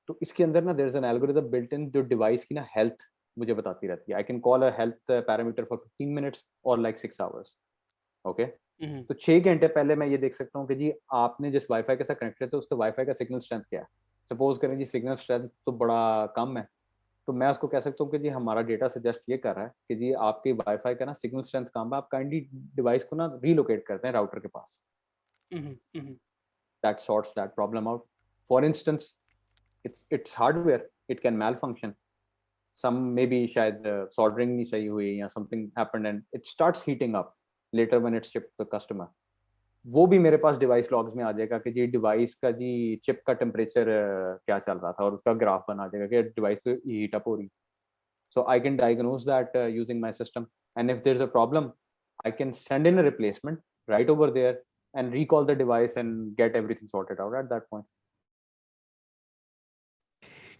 तो इसके अंदर ना there's an algorithm built in जो डिवाइस की ना हेल्थ मुझे बताती रहती है. I can call a health parameter for 15 minutes or like 6 hours. Okay. तो 6 घंटे पहले मैं ये देख सकता हूँ कि जी आपने जिस वाईफाई के साथ कनेक्ट किया था उसका वाईफाई का सिग्नल स्ट्रेंथ क्या है. सपोज करें जी सिग्नल स्ट्रेंथ तो बड़ा कम है, तो मैं उसको कह सकता हूँ कि जी हमारा डेटा सजेस्ट ये कर रहा है कि जी आपके वाईफाई का ना सिग्नल स्ट्रेंथ कम है, आप काइंडली डिवाइस को ना रीलोकेट करते हैं राउटर के पास. That sorts that problem out. For instance, it's hardware, it can malfunction. Some maybe शायद soldering नहीं सही हुई या something happened and it starts heating up later when it's shipped to the customer. वो भी मेरे पास डिवाइस लॉग्स में आ जाएगा कि जी डिवाइस का जी चिप का टेम्परेचर क्या चल रहा था, और उसका ग्राफ बना जाएगा कि डिवाइस तो हीट अप हो रही. So I can diagnose that using my system, and if there's a problem, I can send in a replacement right over there and recall the device and get everything sorted out at that point.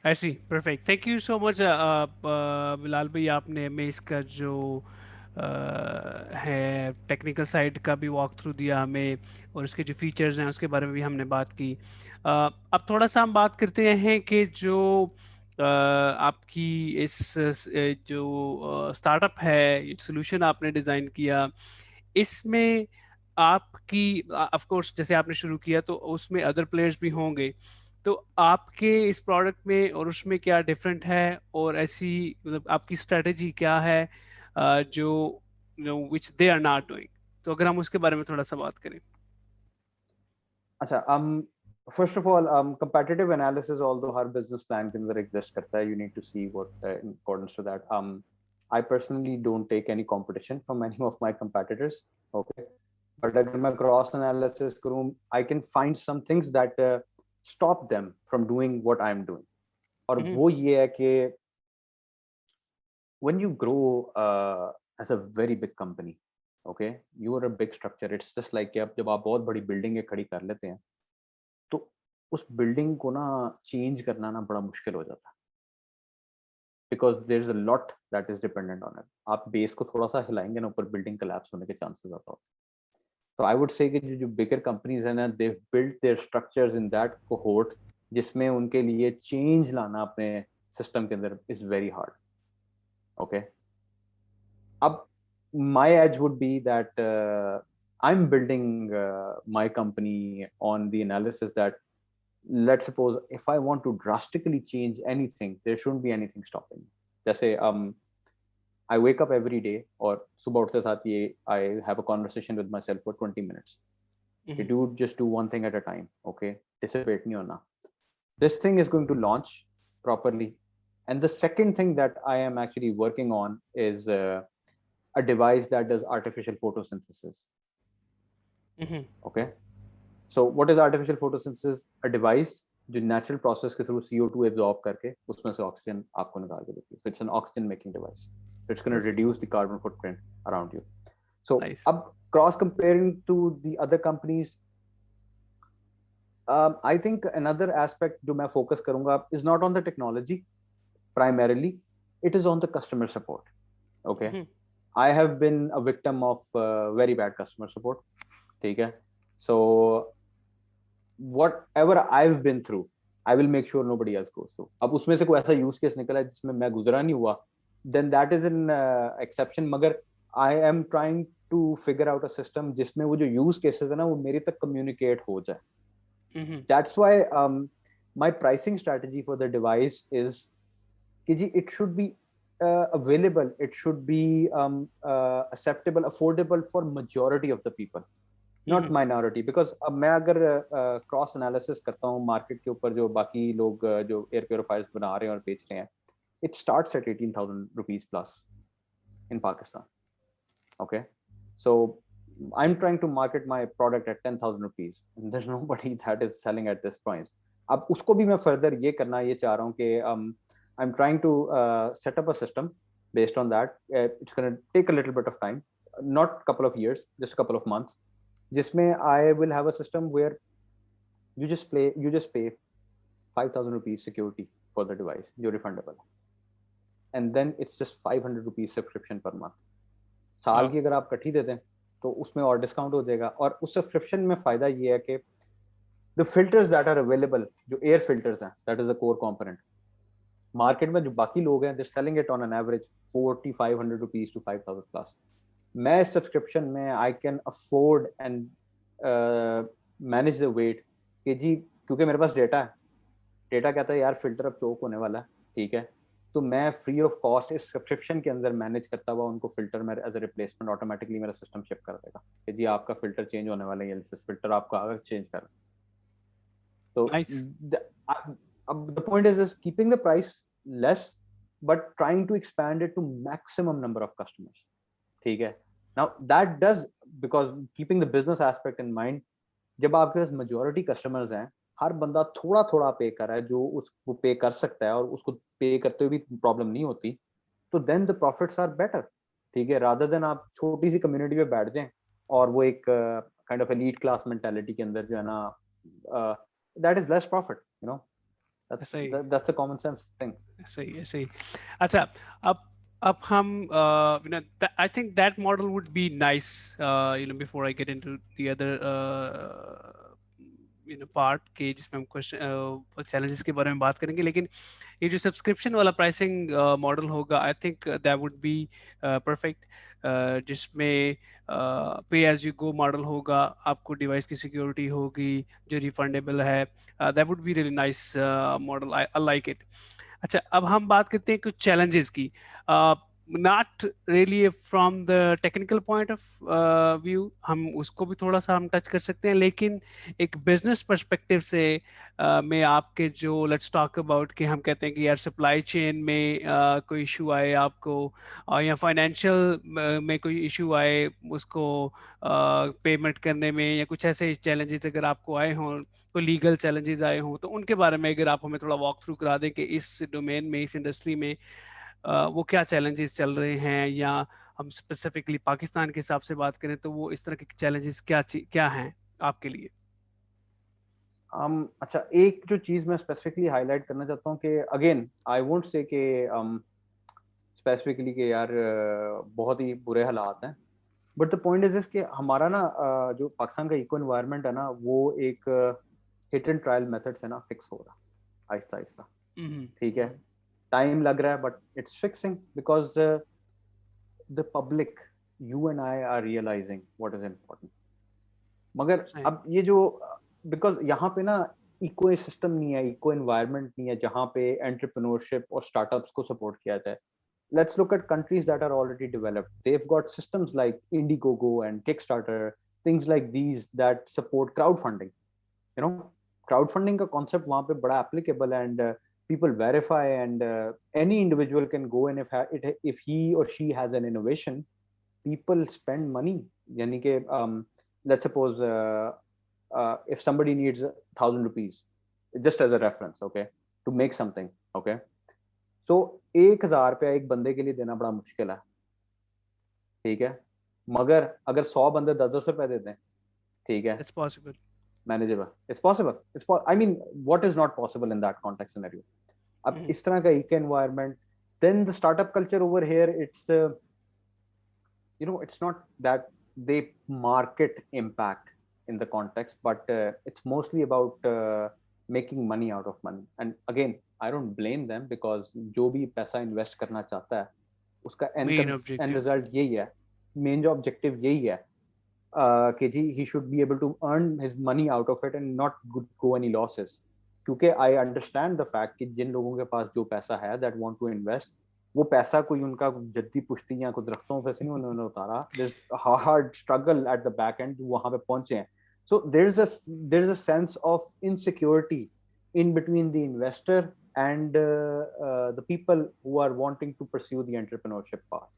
I see. Perfect. Thank you so much, Bilal भाई. आपने हमें इसका जो है technical side का भी walk through दिया हमें, और इसके जो फीचर्स हैं उसके बारे में भी हमने बात की. अब थोड़ा सा हम बात करते हैं कि जो आपकी जो स्टार्टअप है, सोल्यूशन आपने डिज़ाइन किया, इसमें आपकी ऑफ कोर्स जैसे आपने शुरू किया तो उसमें अदर प्लेयर्स भी होंगे, तो आपके इस प्रोडक्ट में और उसमें क्या डिफरेंट है, और ऐसी मतलब आपकी स्ट्रेटजी क्या है जो विच दे आर नॉट डूइंग. तो अगर हम उसके बारे में थोड़ा सा बात करें. अच्छा, first of all, competitive analysis, although her business plan के अंदर exist करता है, you need to see what in accordance to that. I personally don't take any competition from any of my competitors. Okay, but अगर मैं cross analysis करूं, I can find some things that stop them from doing what I am doing. और वो ये है कि when you grow as a very big company, okay, you are a big structure. It's just like कि अब जब आप बहुत बड़ी बिल्डिंग खड़ी कर लेते हैं तो उस बिल्डिंग को ना चेंज करना ना बड़ा मुश्किल हो जाता है, because there is a lot that is dependent on it. आप बेस को थोड़ा सा हिलाएंगे ना, ऊपर बिल्डिंग कोलैप्स होने के चांसेस आता होते हैं. तो आई वुड से कि जो बिगर कंपनीज हैं ना, they build their structures in that cohort, जिसमें उनके लिए चेंज लाना अपने सिस्टम के अंदर इज वेरी हार्ड. ओके, अब my edge would be that I'm building my company on the analysis that, let's suppose if I want to drastically change anything, there shouldn't be anything stopping me. जैसे I wake up every day और सुबह उठते साथ ये I have a conversation with myself for 20 minutes. You do just do one thing at a time, okay? Dissipate नहीं होना. This thing is going to launch properly. And the second thing that I am actually working on is a device that does artificial photosynthesis. Okay, so what is artificial photosynthesis? A device जो natural process के through CO2 absorb करके उसमें से oxygen आपको निकाल के देती है. So it's an oxygen making device. So it's going to reduce the carbon footprint around you. So nice. अब cross comparing to the other companies, I think another aspect जो मैं focus करूँगा is not on the technology primarily, it is on the customer support. Okay. I have been a victim of very bad customer support. ठीक है, so whatever I've been through, I will make sure nobody else goes through. अब उसमें से कोई ऐसा use case निकला है जिसमें मैं गुजरा नहीं हुआ, then that is an exception. मगर I am trying to figure out a system जिसमें वो जो use cases है ना वो मेरे तक communicate हो जाए. That's why my pricing strategy for the device is कि जी it should be available, it should be acceptable, affordable for majority of the people, not minority. Because अब मैं अगर क्रॉस एनालिसिस करता हूँ मार्केट के ऊपर, जो बाकी लोग जो एयर प्योरीफायर्स बना रहे हैं और बेच रहे हैं, it starts at 18,000 rupees plus in Pakistan. Okay, so I'm trying to market my product at 10,000 rupees and there's nobody that is selling at this price. अब उसको भी मैं फर्दर ये करना ये चाह रहा हूँ कि I'm trying to set up a system based on that. It's going to take a little bit of time, not a couple of years, just a couple of months. जिसमें I will have a system where you just pay 5,000 rupees security for the device, जो refundable, and then it's just 500 rupees subscription per month. साल की अगर आप कटी देते हैं तो उसमें और डिस्काउंट हो जाएगा. और उस सब्सक्रिप्शन में फायदा ये है कि the filters that are available, जो air filters हैं, that is a core component. Market में जो बाकी लोग हैं, they're selling it on an average 4,500 rupees to 5,000 plus. मैं इस सब्सक्रिप्शन में I can afford and manage the weight कि जी क्योंकि मेरे पास डेटा है, डेटा कहता है यार फिल्टर अब चोक होने वाला है, ठीक है, तो मैं फ्री ऑफ कॉस्ट इस सब्सक्रिप्शन के अंदर मैनेज करता हुआ उनको फिल्टर में एज ए रिप्लेसमेंट ऑटोमेटिकली मेरा सिस्टम शिप कर देगा कि जी आपका फिल्टर चेंज होने वाला है, फिल्टर आपका आगे चेंज कर. तो the point is keeping the price less but trying to expand it to maximum number of customers. ठीक है, now that does, because keeping the business aspect in mind, जब आपके पास majority customers हैं, हर बंदा थोड़ा थोड़ा पे कर रहा है जो उसको पे कर सकता है और उसको पे करते हुए भी प्रॉब्लम नहीं होती, तो then the profits are better. ठीक है, rather than आप छोटी सी कम्युनिटी में बैठ जाएं और वो एक kind of elite class mentality के अंदर जो है ना, that is less profit, you know. That's the common sense thing. सही. अच्छा, अब हम I think that model would be nice, before I get into the other part के जिसमें हम क्वेश्चन चैलेंजेस के बारे में बात करेंगे. लेकिन ये जो सब्सक्रिप्शन वाला प्राइसिंग मॉडल होगा, I think that would be perfect, जिसमें पे एज यू गो मॉडल होगा, आपको डिवाइस की सिक्योरिटी होगी जो रिफंडेबल है. That would be really nice model, I like it. अच्छा, अब हम बात करते हैं कुछ चैलेंजेस की. Not really from the technical point of view, हम उसको भी थोड़ा सा हम टच कर सकते हैं, लेकिन एक बिजनेस पर्सपेक्टिव से में आपके जो लेट्स टॉक अबाउट कि हम कहते हैं कि यार सप्लाई चेन में कोई इशू आए आपको, या फाइनेंशियल में कोई इशू आए उसको पेमेंट करने में, या कुछ ऐसे चैलेंजेस अगर आपको आए हों, कोई लीगल चैलेंजेस आए हों, तो उनके बारे में अगर आप हमें थोड़ा वॉक थ्रू करा दें कि इस डोमेन में, इस इंडस्ट्री में वो क्या चैलेंजेस चल रहे हैं, या हम स्पेसिफिकली पाकिस्तान के हिसाब से बात करें तो वो इस तरह के चैलेंजेस क्या हैं आपके लिए? अच्छा, एक जो चीज मैं स्पेसिफिकली हाईलाइट करना चाहता हूँ कि अगेन आई वोंट से कि स्पेसिफिकली कि यार बहुत ही बुरे हालात हैं, बट द पॉइंट इज कि हमारा ना जो पाकिस्तान का इको एनवायरनमेंट है ना, वो एक हिट एंड ट्रायल मेथड से ना फिक्स हो रहा आहिस्ता आहिस्ता। ठीक है, टाइम लग रहा है but it's fixing because the public, you and I are realizing what is important. मगर अब ये जो, बिकॉज यहाँ पे ना इको सिस्टम नहीं है, इको एनवायरनमेंट नहीं है जहाँ पे एंटरप्रेन्योरशिप और स्टार्टअप्स को सपोर्ट किया जाए। Let's look at countries that are already developed. They've got systems like Indiegogo and Kickstarter, things like these that support crowdfunding. You know, crowdfunding का concept वहाँ पे बड़ा applicable, and people verify, and any individual can go, and if he or she has an innovation, people spend money. यानी कि let's suppose if somebody needs 1,000 rupees, just as a reference, okay, to make something, okay, so 1,000 रुपया एक बंदे के लिए देना बड़ा मुश्किल है, ठीक है, मगर अगर 100 बंदे 10-10 रुपए देते हैं, ठीक है, it's possible, manageable, it's possible, I mean what is not possible in that context scenario. अब इस तरह का eco environment, then the startup culture over here, it's you know, it's not that they market impact in the context, but it's mostly about making money out of money. And again, I don't blame them, because जो भी पैसा invest करना चाहता है उसका main end objective, result यही है, main जो ऑब्जेक्टिव यही है कि जी he should be able to earn his money out of it and not go any losses. क्योंकि I understand the fact कि जिन लोगों के पास जो पैसा है that want to invest, वो पैसा कोई उनका जद्दी पुश्ती या कुछ दरख्तों पे से नहीं उन्होंने उतारा, there's a hard struggle at the back end, वहां पे पहुंचे हैं. So there's a sense of insecurity in between the investor and the people who are wanting to pursue the entrepreneurship path.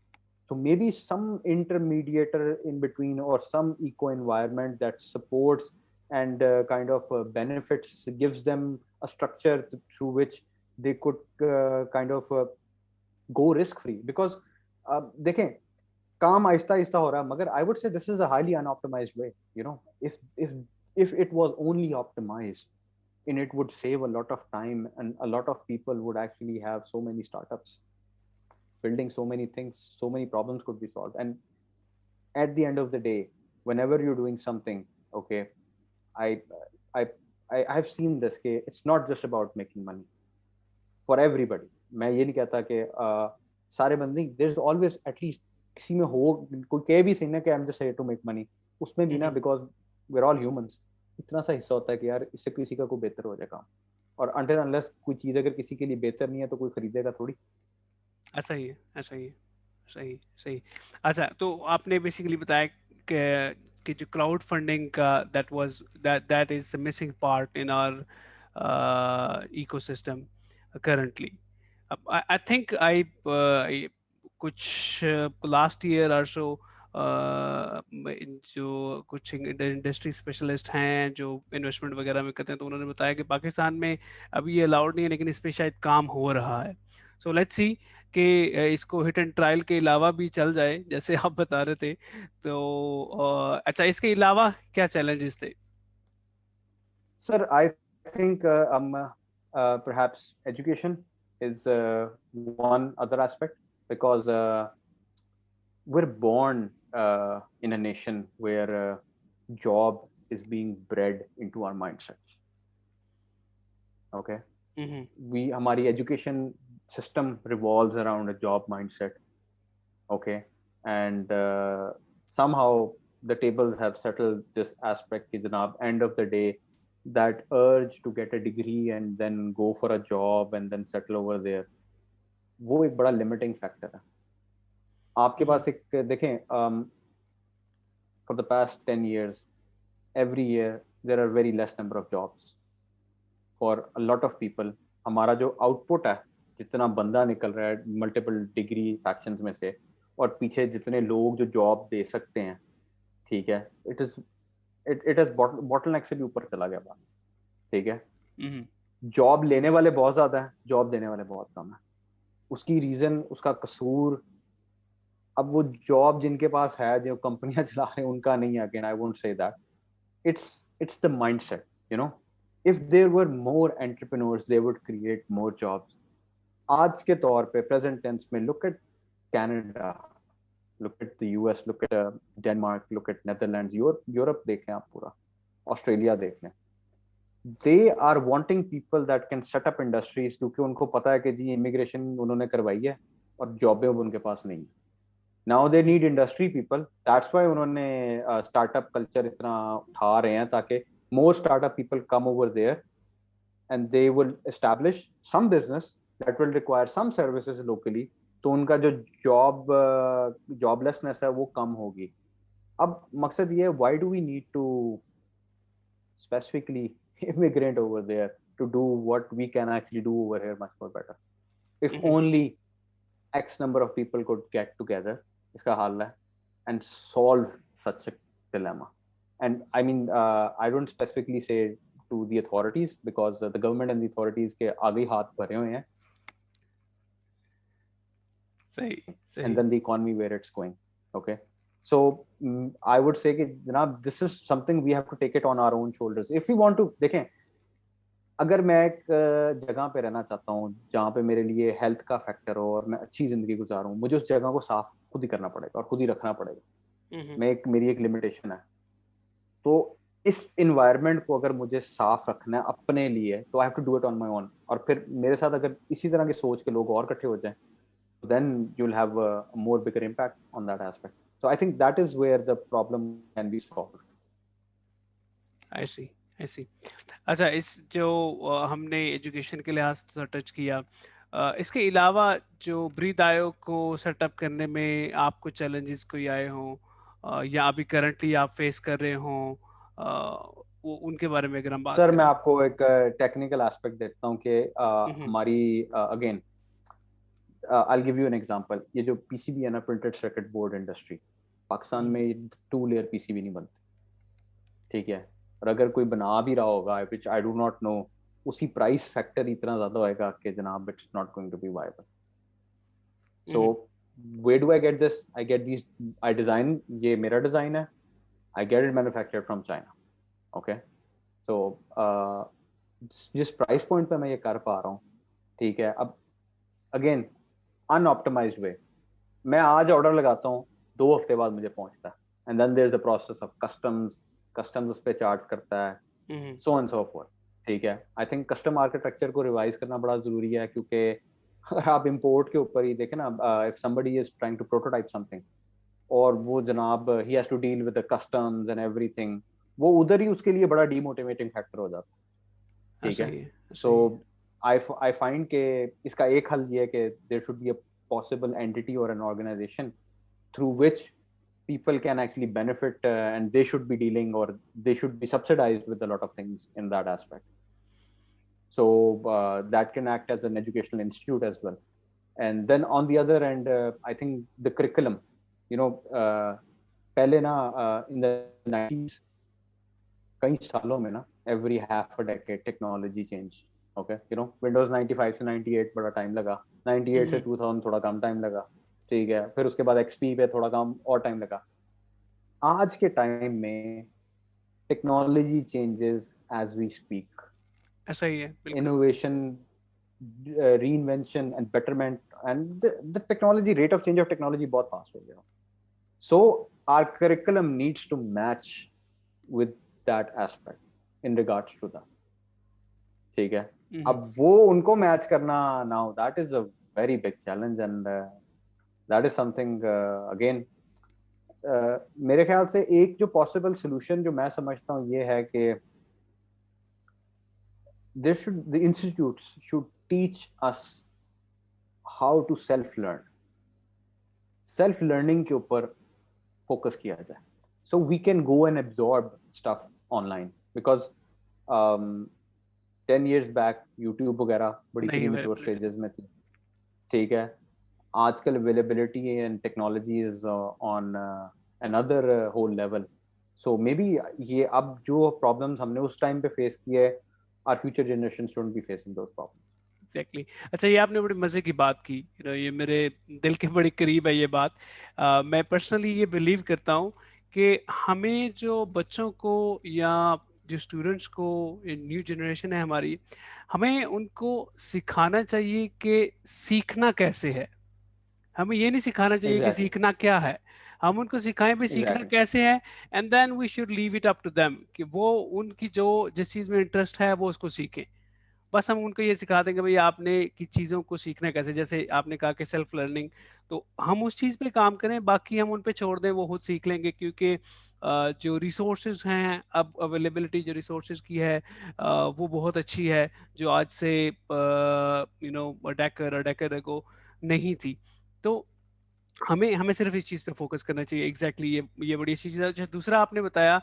So maybe some intermediator in between, or some eco environment that supports and kind of benefits, gives them a structure through which they could kind of go risk free. Because देखें, काम आहिस्ता आहिस्ता हो रहा है, मगर I would say this is a highly unoptimized way. You know, if it was only optimized, and it would save a lot of time, and a lot of people would actually have so many startups building so many things, so many problems could be solved. And at the end of the day, whenever you're doing something, okay, I I I've seen this case. It's not just about making money for everybody. मैं ये नहीं कहता कि सारे बंदे, there's always at least किसी में हो, कोई कह भी सही ना कि I'm just here to make money, उसमें भी ना, because we're all humans, इतना सा हिस्सा होता है कि यार इससे किसी का कोई बेहतर हो जाए काम, और until unless कोई चीज अगर किसी के लिए बेहतर नहीं है तो कोई खरीदेगा थोड़ी। ऐसा ही है, ऐसा ही है, सही सही। अच्छा, तो आपने बेसिकली बताया कि जो क्राउड फंडिंग का that is missing part in our ecosystem currently. I think I कुछ लास्ट ईयर और सो जो कुछ इंडस्ट्री स्पेशलिस्ट हैं जो इन्वेस्टमेंट वगैरह में करते हैं, तो उन्होंने बताया कि पाकिस्तान में अभी ये अलाउड नहीं है, लेकिन इस पे शायद काम हो रहा है। सो लेट्स सी कि इसको हिट एंड ट्रायल के अलावा भी चल जाए जैसे आप बता रहे थे। तो अच्छा, इसके अलावा क्या चैलेंजेस थे? Sir, I think perhaps education is one other aspect, because we're born in a nation where job is being bred into our mindsets. Okay, हमारी education system revolves around a job mindset. Okay, and somehow the tables have settled this aspect कि जनाब, end of the day, that urge to get a degree and then go for a job and then settle over there, वो एक बड़ा limiting factor है. आपके पास एक देखें, for the past 10 years, every year there are very less number of jobs for a lot of people. हमारा जो output है, जितना बंदा निकल रहा है मल्टीपल डिग्री फैक्शंस में से, और पीछे जितने लोग जो जॉब दे सकते हैं, ठीक है, इट इज बॉटलनेक से भी ऊपर चला गया बात, ठीक है। जॉब लेने वाले बहुत ज्यादा है, जॉब देने वाले बहुत कम है। उसकी रीजन, उसका कसूर, अब वो जॉब जिनके पास है, जो कंपनियां चला रहे हैं, उनका नहीं है। Again I won't say that, it's the mindset, you know. If there were more entrepreneurs, they would create more jobs. आज के तौर पे प्रेजेंट टेंस में look at Canada, look at the US, look at Denmark, look at Netherlands, Europe देख लें आप पूरा, Australia देख लें। they are wanting people that can set up industries, क्योंकि उनको पता है कि जी इमिग्रेशन उन्होंने करवाई है और जॉबें अब उनके पास नहीं है। Now they need industry people. That's why उन्होंने startup culture इतना उठा रहे हैं, ताकि more startup people come over there and they will establish some business that will require some services locally. तो उनका जो जॉबलेसनेस है वो कम होगी। अब मकसद ये है, why do we need to specifically immigrate over there to do what we can actually do over here much more better? If only X number of people could get together, इसका हाल है, and solve such a dilemma. And I mean, I don't specifically say to the authorities, because the government and the authorities के आगे ही हाथ भरे हुए हैं, सही। and then the economy where it's going. Okay, so I would say कि जनाब, this is something we have to take it on our own shoulders if we want to. देखें, अगर मैं एक जगह पे रहना चाहता हूँ जहाँ पे मेरे लिए हेल्थ का फैक्टर हो और मैं अच्छी जिंदगी गुजारूँ, मुझे उस जगह को साफ खुद ही करना पड़ेगा और खुद ही रखना पड़ेगा। मेरी एक लिमिटेशन है। तो इस इन्वायरमेंट को अगर मुझे साफ रखना है अपने लिए, तो I have to do it on my own. और फिर मेरे साथ अगर इसी तरह की सोच के लोग और इकट्ठे हो जाएं, then you'll have a more bigger impact on that aspect. So I think that is where the problem can be solved. I see. अच्छा, इस जो हमने एजुकेशन के लिहाज से टच किया, इसके अलावा जो ब्रीथ आयो को सेटअप करने में आपको चैलेंजेस कोई आए हों या अभी करंटली आप फेस कर रहे हों, वो उनके बारे में अगर हम बात सर करें। मैं आपको एक टेक्निकल एस्पेक्ट देता हूँ कि हमारी again I'll give you an example. ये जो PCB है ना, printed circuit board industry, Pakistan में 2 लेयर PCB नहीं बनते, ठीक है। और अगर कोई बना भी रहा होगा, which I do not know, उसकी प्राइस फैक्टर इतना ज्यादा होएगा कि जनाब it's not going to be viable. So where do I get this? I get these, I design, ये मेरा डिजाइन है, I get it manufactured from China. Okay, so जिस प्राइस पॉइंट पे मैं ये कर पा रहा हूँ, ठीक है, अब अगेन अनऑप्टिमाइज्ड वे, मैं आज ऑर्डर लगाता हूँ, 2 हफ्ते बाद मुझे पहुंचता है, and then there is a process of customs उस पे चार्ज करता है, सो एंड सो फोर्थ, ठीक है। आई थिंक कस्टम आर्किटेक्चर को रिवाइज करना बड़ा जरूरी है, क्योंकि अगर आप इंपोर्ट के ऊपर ही देखें ना, if somebody is trying to prototype something, और वो जनाब ही has to deal with the customs and everything, वो उधर ही उसके लिए बड़ा डीमोटिवेटिंग फैक्टर हो जाता है, ठीक है। सो I find के इसका एक हल ये है कि there should be a possible entity or an organization through which people can actually benefit, and they should be dealing, or they should be subsidized with a lot of things in that aspect. So that can act as an educational institute as well. And then on the other end, I think the curriculum, you know, पहले ना in the 90s, कई सालों में ना, every half a decade technology changed. Okay, you know, Windows 95 से 98 बड़ा time लगा, 98 से 2000 थोड़ा कम टाइम लगा, ठीक है, फिर उसके बाद XP पे थोड़ा कम और टाइम लगा। आज के टाइम में technology changes as we speak, ऐसा ही है, innovation, reinvention and betterment, and the technology, rate of change of technology बहुत फास्ट हो गया। So our curriculum needs to match with that aspect in regards to that, ठीक है। अब वो उनको मैच करना, now that is a very big challenge, and that is something again, मेरे ख्याल से एक जो पॉसिबल सोल्यूशन जो मैं समझता हूँ ये है कि the institutes should teach us how to self learn, self learning के ऊपर फोकस किया जाए, so we can go and absorb stuff online because 10 years back YouTube वगैरह बड़ी नहीं प्रीमेच्योर स्टेजेस में थी, ठीक है. आजकल availability and technology is on another whole level, so maybe ये अब जो problems हमने उस time पे face किए, our future generations shouldn't be facing those problems. Exactly अच्छा, ये आपने बड़ी मजे की बात की, ये मेरे दिल के बड़ी करीब है ये बात. मैं पर्सनली ये बिलीव करता हूँ कि हमें जो बच्चों को या जो स्टूडेंट्स को, न्यू जनरेशन है हमारी, हमें उनको सिखाना चाहिए कि सीखना कैसे है. हमें ये नहीं सिखाना चाहिए कि Exactly. सीखना क्या है. हम उनको सिखाएं भी सीखना Exactly. कैसे है, and then we should leave it up to them कि वो उनकी जो जिस चीज़ में इंटरेस्ट है वो उसको सीखें. बस हम उनको ये सिखा देंगे भाई आपने कि चीज़ों को सीखना कैसे, जैसे आपने कहा कि सेल्फ लर्निंग, तो हम उस चीज़ पे काम करें, बाकी हम उन पे छोड़ दें, वो खुद सीख लेंगे. क्योंकि जो रिसोर्सेज हैं, अब अवेलेबिलिटी जो रिसोर्सेज की है वो बहुत अच्छी है, जो आज से डेकेड अगो नहीं थी. तो हमें हमें सिर्फ इस चीज़ पे फोकस करना चाहिए. एग्जैक्टली ये बड़ी अच्छी चीज़ है. जो दूसरा आपने बताया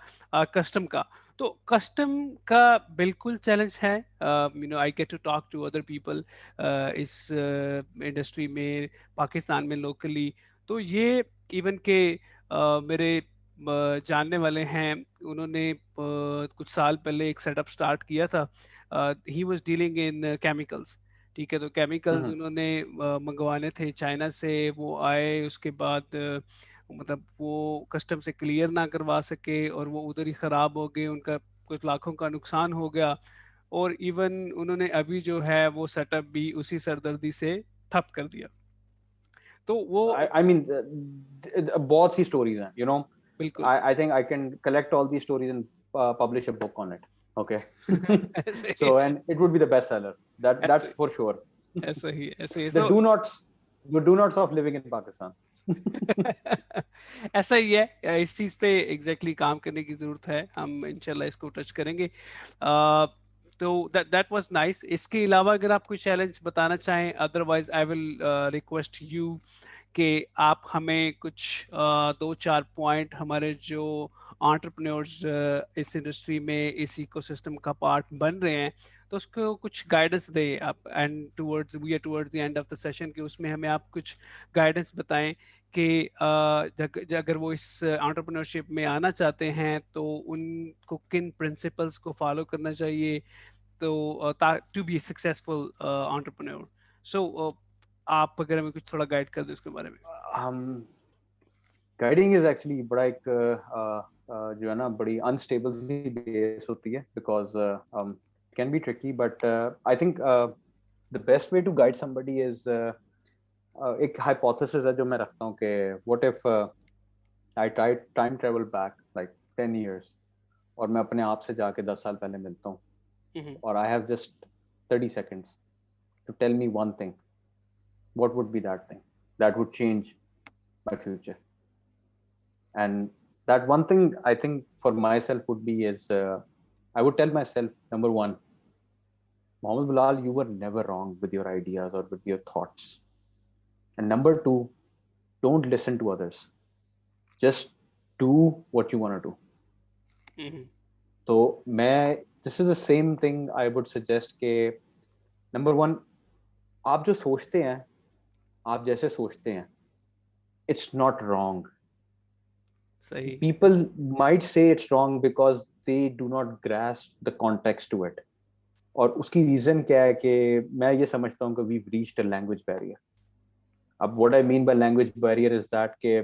कस्टम का, तो कस्टम का बिल्कुल चैलेंज है. I get to talk to other people इस इंडस्ट्री में, पाकिस्तान में लोकली. तो ये इवन के मेरे जानने वाले हैं, उन्होंने कुछ साल पहले एक सेटअप स्टार्ट किया था. He was dealing in chemicals. ठीक है, तो केमिकल्स उन्होंने मंगवाने थे चाइना से. वो आए, उसके बाद मतलब वो कस्टम से क्लियर ना करवा सके और वो उधर ही ख़राब हो गए, उनका कुछ लाखों का नुकसान हो गया. और इवन उन्होंने अभी जो है वो सेटअप भी उसी सरदर्दी से ठप कर दिया. तो वो I mean, बहुत सी stories हैं, you know. बिल्कुल I think I can collect all these stories and publish a book on it. Okay. ऐसे ही So, and it would be the bestseller. That's ऐसे for sure. ऐसे ही The so do nots of living in Pakistan. ऐसा ही है. इस चीज पे exactly काम करने की जरूरत है. हम इंशाल्लाह इसको टच करेंगे. तो दैट वाज नाइस. इसके अलावा अगर आप कोई चैलेंज बताना चाहें, otherwise I will request you कि आप हमें कुछ 2-4 पॉइंट, हमारे जो एंटरप्रेन्योर्स इस इंडस्ट्री में इस इकोसिस्टम का पार्ट बन रहे हैं, तो उसको कुछ गाइडेंस दें आप. And we are towards the end of the session, कि उसमें हमें आप कुछ गाइडेंस बताएं कि अगर वो इस एंटरप्रेन्योरशिप में आना चाहते हैं तो उनको किन प्रिंसिपल्स को फॉलो करना चाहिए, तो टू बी सक्सेसफुल एंटरप्रेन्योर. सो आप अगर हमें कुछ थोड़ा गाइड कर दें उसके बारे में. गाइडिंग इज एक्चुअली बड़ा एक जो है ना, बड़ी अनस्टेबल सी बेस होती है, because can be tricky, but I think the best way to guide somebody is, एक हाइपोथेसिस है जो मैं रखता हूँ कि what if I try time travel back like 10 years, और मैं अपने आप से जाके 10 साल पहले मिलता हूँ, और I have just 30 seconds to tell me one thing. What would be that thing that would change my future? And that one thing, I think for myself would be is, I would tell myself, number one, Mohammed Bilal, you were never wrong with your ideas or with your thoughts. And number two, don't listen to others. Just do what you want to do. So this is the same thing I would suggest के number one, आप जो सोचते हैं, आप जैसे सोचते हैं, it's not wrong. सही. People might say it's wrong because they do not grasp the context to it. और उसकी रीजन क्या है कि मैं ये समझता हूँ कि we've reached a language barrier. अब what I mean by language barrier is that कि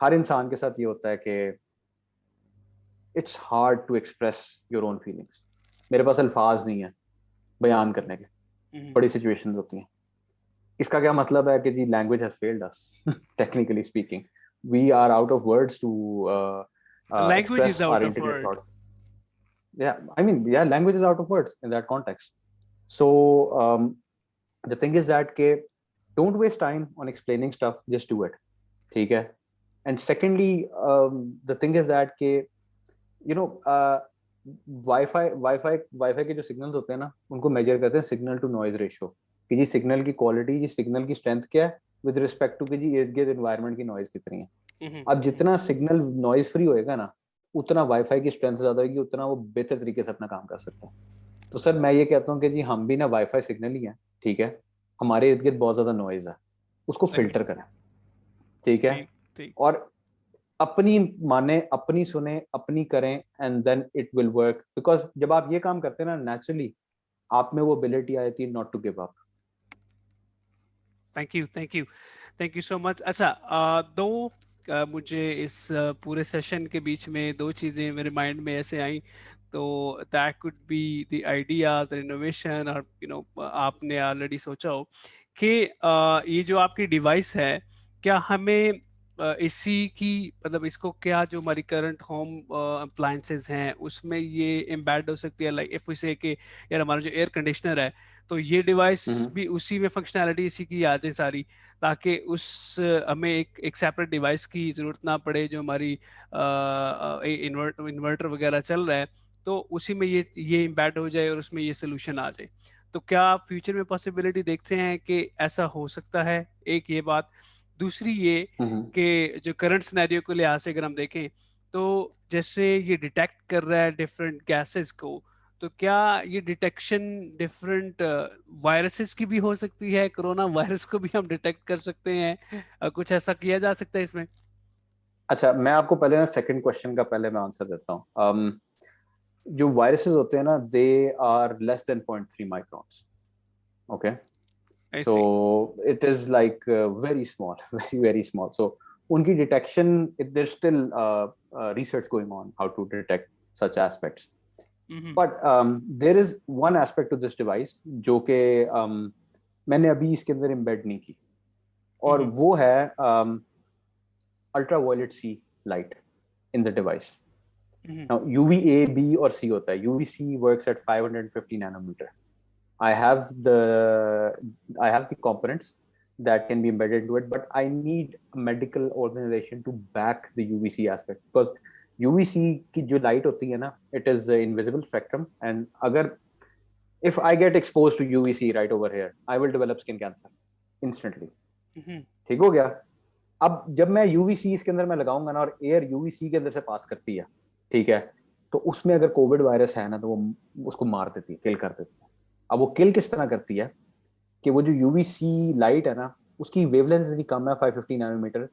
हर इंसान के साथ ये होता है कि it's hard to express your own feelings. मेरे पास अल्फाज नहीं है बयान करने के, बड़ी सिचुएशंस होती हैं. इसका क्या मतलब है कि जी language has failed us, technically speaking. We are out of words to language express is out our of intimate word. thought. Yeah, I mean, yeah, language is out of words in that context. So the thing is that don't waste time on explaining stuff, just do it. ठीक है? And secondly, the thing is that you know, Wi-Fi के जो signals होते हैं ना, उनको measure करते हैं signal to noise ratio. कि जी सिग्नल की क्वालिटी, जी सिग्नल की स्ट्रेंथ क्या है विद रिस्पेक्ट टू कि जी इर्द गिर्द एनवायरनमेंट की नॉइज कितनी है। अब जितना सिग्नल नॉइज फ्री होएगा ना, उतना वाईफाई की स्ट्रेंथ ज्यादा होगी, उतना वो बेहतर तरीके से अपना काम कर सकता है। तो सर मैं ये कहता हूँ कि जी हम भी ना वाईफाई सिग्नल ही है, ठीक है, हमारे इर्द गिर्द बहुत ज्यादा नॉइज है, उसको फिल्टर करें, ठीक है, ठीक ठीक। और अपनी माने, अपनी सुने, अपनी करें, and then it will work. Because जब आप ये काम करते हैं ना, नेचुरली आप में वो एबिलिटी आई थी not to give up. Thank you thank you thank you so much. अच्छा, दो मुझे इस पूरे सेशन के बीच में दो चीज़ें मेरे माइंड में ऐसे आई, तो that could be the ideas innovation, और आपने ऑलरेडी सोचा हो कि ये जो आपकी डिवाइस है, क्या हमें इसी की मतलब इसको क्या जो हमारी करंट होम अप्लायंसेस हैं उसमें ये एम्बेड हो सकती है, लाइक इफ वी से कि यार हमारा जो एयर कंडीशनर है, तो ये डिवाइस भी उसी में फंक्शनैलिटी इसी की आ जाए सारी, ताकि उस हमें एक सेपरेट डिवाइस की ज़रूरत ना पड़े, जो हमारी इन्वर्टर वगैरह चल रहा है तो उसी में ये एम्बेड हो जाए और उसमें ये सोल्यूशन आ जाए। तो क्या आप फ्यूचर में पॉसिबिलिटी देखते हैं कि ऐसा हो सकता है? एक ये बात। दूसरी ये कि जो करंट सिनेरियो को लिहाज से अगर हम देखें, तो जैसे ये डिटेक्ट कर रहा है डिफरेंट गैसेस को, तो क्या ये डिटेक्शन डिफरेंट वायरसेस की भी हो सकती है? कोरोना वायरस को भी हम डिटेक्ट कर सकते हैं? कुछ ऐसा किया जा सकता है इसमें? अच्छा, मैं आपको पहले ना सेकंड क्वेश्चन का पहले मैं आंसर देता हूँ। जो वायरसेस होते हैं ना, they are less than 0.3 microns, okay, I so see. It is like very small, very very small. So उनकी detection, there still research going on how to detect such aspects, but there is one aspect to this device जो कि मैंने अभी इसके अंदर embed नहीं की, और वो है ultraviolet C light in the device. Now UVA, B और C होता है. UVC works at 550 nanometer. I have the components that can be embedded into it, but I need a medical organization to back the UVC aspect, because UVC की जो light होती है ना, it is invisible spectrum, and अगर if I get exposed to UVC right over here, I will develop skin cancer instantly. ठीक हो गया? अब जब मैं यूवीसी इसके अंदर मैं लगाऊंगा ना, और एयर यूवीसी के अंदर से पास करती है, ठीक है, तो उसमें अगर कोविड वायरस है ना, तो वो उसको मार देती है, किल कर देती है। अब वो किल किस तरह करती है कि वो जो यूवीसी लाइट है ना, उसकी वेवलेंथ इतनी कम है 550 नैनोमीटर,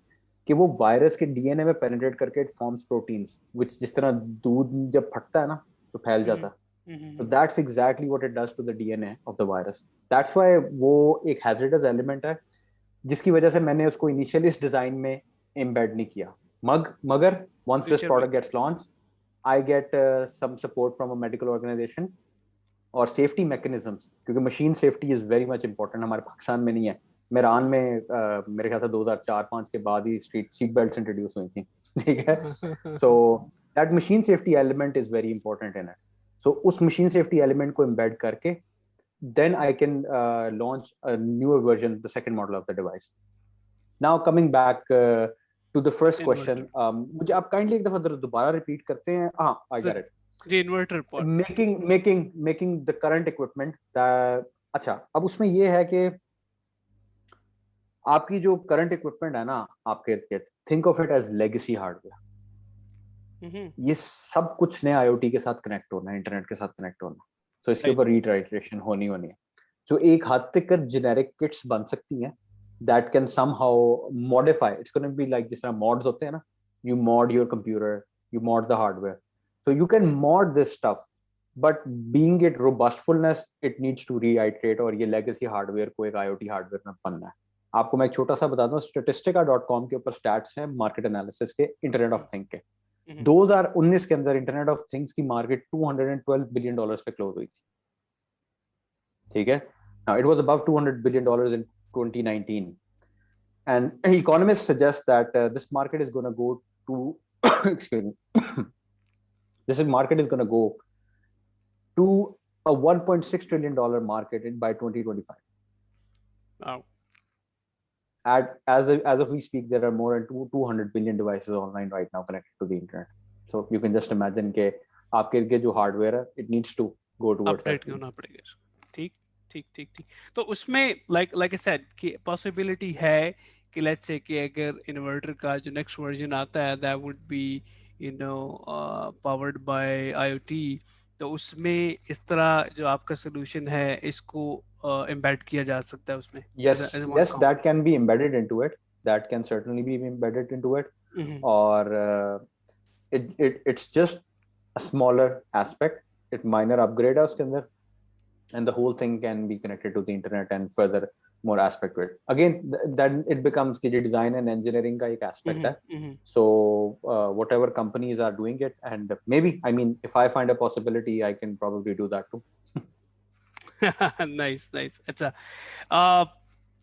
कि वो वायरस के डीएनए में पेनिट्रेट करके इट फॉर्म्स प्रोटीन्स, विच जिस तरह दूध जब फटता है ना तो फैल जाता है, तो that's exactly what it does to the DNA of the virus. That's why वो एक हैजर्डस एलिमेंट है, जिसकी वजह से मैंने उसको इनिशियली इस डिजाइन में एम्बेड नहीं किया। मगर once this फ्यूचर में। product gets launched, I get some support from a medical organization और सेफ्टी मैकेनिज्म्स, क्योंकि machine safety is very much important. हमारे पाकिस्तान में नहीं है, मेरान में मेरे ख्याल से 2004-5 के बाद ही स्ट्रीट सीट बेल्ट इंट्रोड्यूस हुई थी, ठीक है। So that machine safety element is very important in it. So उस मशीन सेफ्टी एलिमेंट को एम्बेड करके then I can launch a newer version, the second model of the device. Now coming back to the first question, inverter. मुझे आप kindly एक दफा दोबारा repeat करते हैं? हाँ, I got it. जी, inverter part. Making the current equipment अच्छा, अब उसमें ये है कि आपकी जो करंट इक्विपमेंट है ना आपके इर्द गिर्द, think of it as legacy hardware. ये सब कुछ नए आईओटी के साथ कनेक्ट होना है, इंटरनेट के साथ कनेक्ट होना, तो इसके ऊपर रीइटरेशन होनी है। जो एक हद तक जेनेरिक किट्स बन सकती हैं that can somehow modify. It's going to be like जिस तरह mods होते हैं ना, you mod your computer, you mod the hardware, so you can mod this stuff, but being it robustfulness, it needs to reiterate, और ये legacy hardware को एक IoT hardware में बनना है। आपको मैं एक छोटा सा बताता हूँ, statistica.com के ऊपर स्टैट्स हैं मार्केट एनालिसिस के, इंटरनेट ऑफ थिंग के। 2019 के अंदर इंटरनेट ऑफ थिंग्स की मार्केट $212 बिलियन पे क्लोज हुई थी, ठीक है। Now it was above $200 billion in 2019, and economists suggest that this market is going to go to excuse me, this market is going to go to a $1.6 trillion market by 2025. Wow. As of we speak, there are more than 200 billion devices online right now connected to the internet. So you can just imagine के आपके जो hardware है, it needs to go towards update that. होना पड़ेगा। ठीक। ठीक ठीक ठीक। तो उसमें लाइक आई सेड कि पॉसिबिलिटी है कि लेट्स से कि अगर इन्वर्टर का जो नेक्स्ट वर्जन आता है that would be you know powered by IoT, तो उसमें इस तरह जो आपका सोल्यूशन है इसको एम्बेड किया जा सकता है उसमें Yes, as one yes, that can be embedded into it. That can certainly be embedded into it. component. Or it's just a smaller aspect. It minor upgrade है उसके अंदर, and the whole thing can be connected to the internet and further more aspect to it. Again, then it becomes कि जो design and engineering का एक aspect है. So whatever companies are doing it, and maybe, I mean, if I find a possibility, I can probably do that too. Nice nice. अच्छा,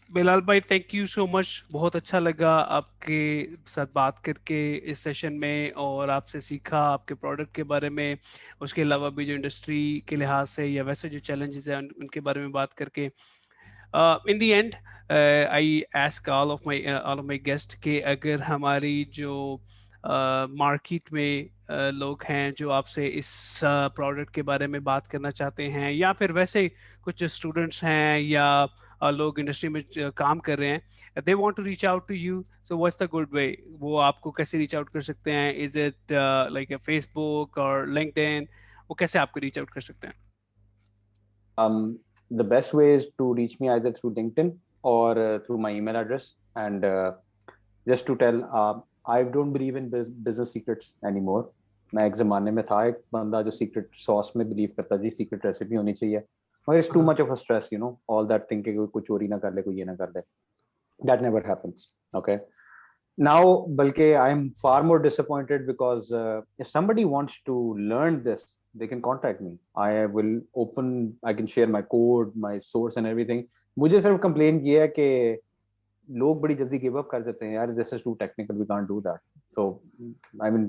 बिलाल भाई thank you so much, बहुत अच्छा लगा आपके साथ बात करके इस सेशन में, और आपसे सीखा आपके प्रोडक्ट के बारे में, उसके अलावा भी जो इंडस्ट्री के लिहाज से या वैसे जो चैलेंजेस हैं उनके बारे में बात करके। इन the and I ask all of my guest कि अगर हमारी जो मार्केट में लोग हैं जो आपसे इस प्रोडक्ट के बारे में बात करना चाहते हैं, या फिर वैसे कुछ स्टूडेंट्स हैं या लोग इंडस्ट्री में काम कर रहे हैं, they want to reach out to you, so what's the good way, वो आपको कैसे रीच आउट कर सकते हैं? Is it like a Facebook और लिंक्डइन, वो कैसे आपको रीच आउट कर सकते हैं? The best way is to reach me either through LinkedIn or through my email address. And just to tell, I don't believe in business secrets anymore. मैं एक ज़माने में था एक बंदा जो सीक्रेट सॉस में बिलीव करता जी, सीक्रेट रेसिपी होनी चाहिए, मगर it's too much of a stress, you know, all that thinking कोई चोरी ना कर ले, कोई ये ना कर ले. That never happens. Okay. Now, बल्कि I am far more disappointed because if somebody wants to learn this, they can contact me. I can share my code, my source and everything. मुझे सिर्फ complain ये है कि लोग बड़ी जल्दी give up कर देते हैं, यार this is too technical, we can't do that. So, I mean,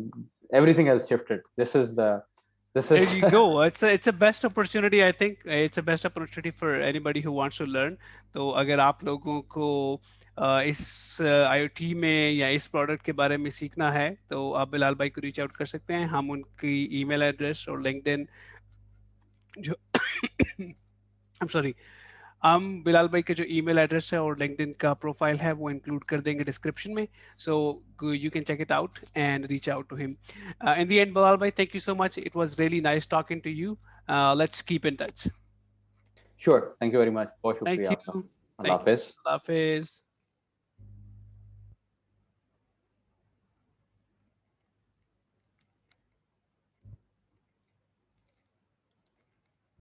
everything has shifted. There you go. It's a best opportunity. I think it's a best opportunity for anybody who wants to learn. तो अगर आप लोगों को इस IoT में या इस product के बारे में सीखना है तो आप बिलाल भाई को रीच आउट कर सकते हैं। हम उनकी ईमेल एड्रेस और लिंक्डइन जो I'm sorry, हम बिलाल भाई के जो ईमेल एड्रेस है और लिंक्डइन का प्रोफाइल है वो इंक्लूड कर देंगे डिस्क्रिप्शन में, so you can check it out and reach out to him. In the end Bilal भाई, thank you so much, it was really nice talking to you, let's keep in touch. Sure, thank you very much, बहुत thank शुक्रिया आपका। You, अल्लाह हाफिज। अल्लाह हाफिज।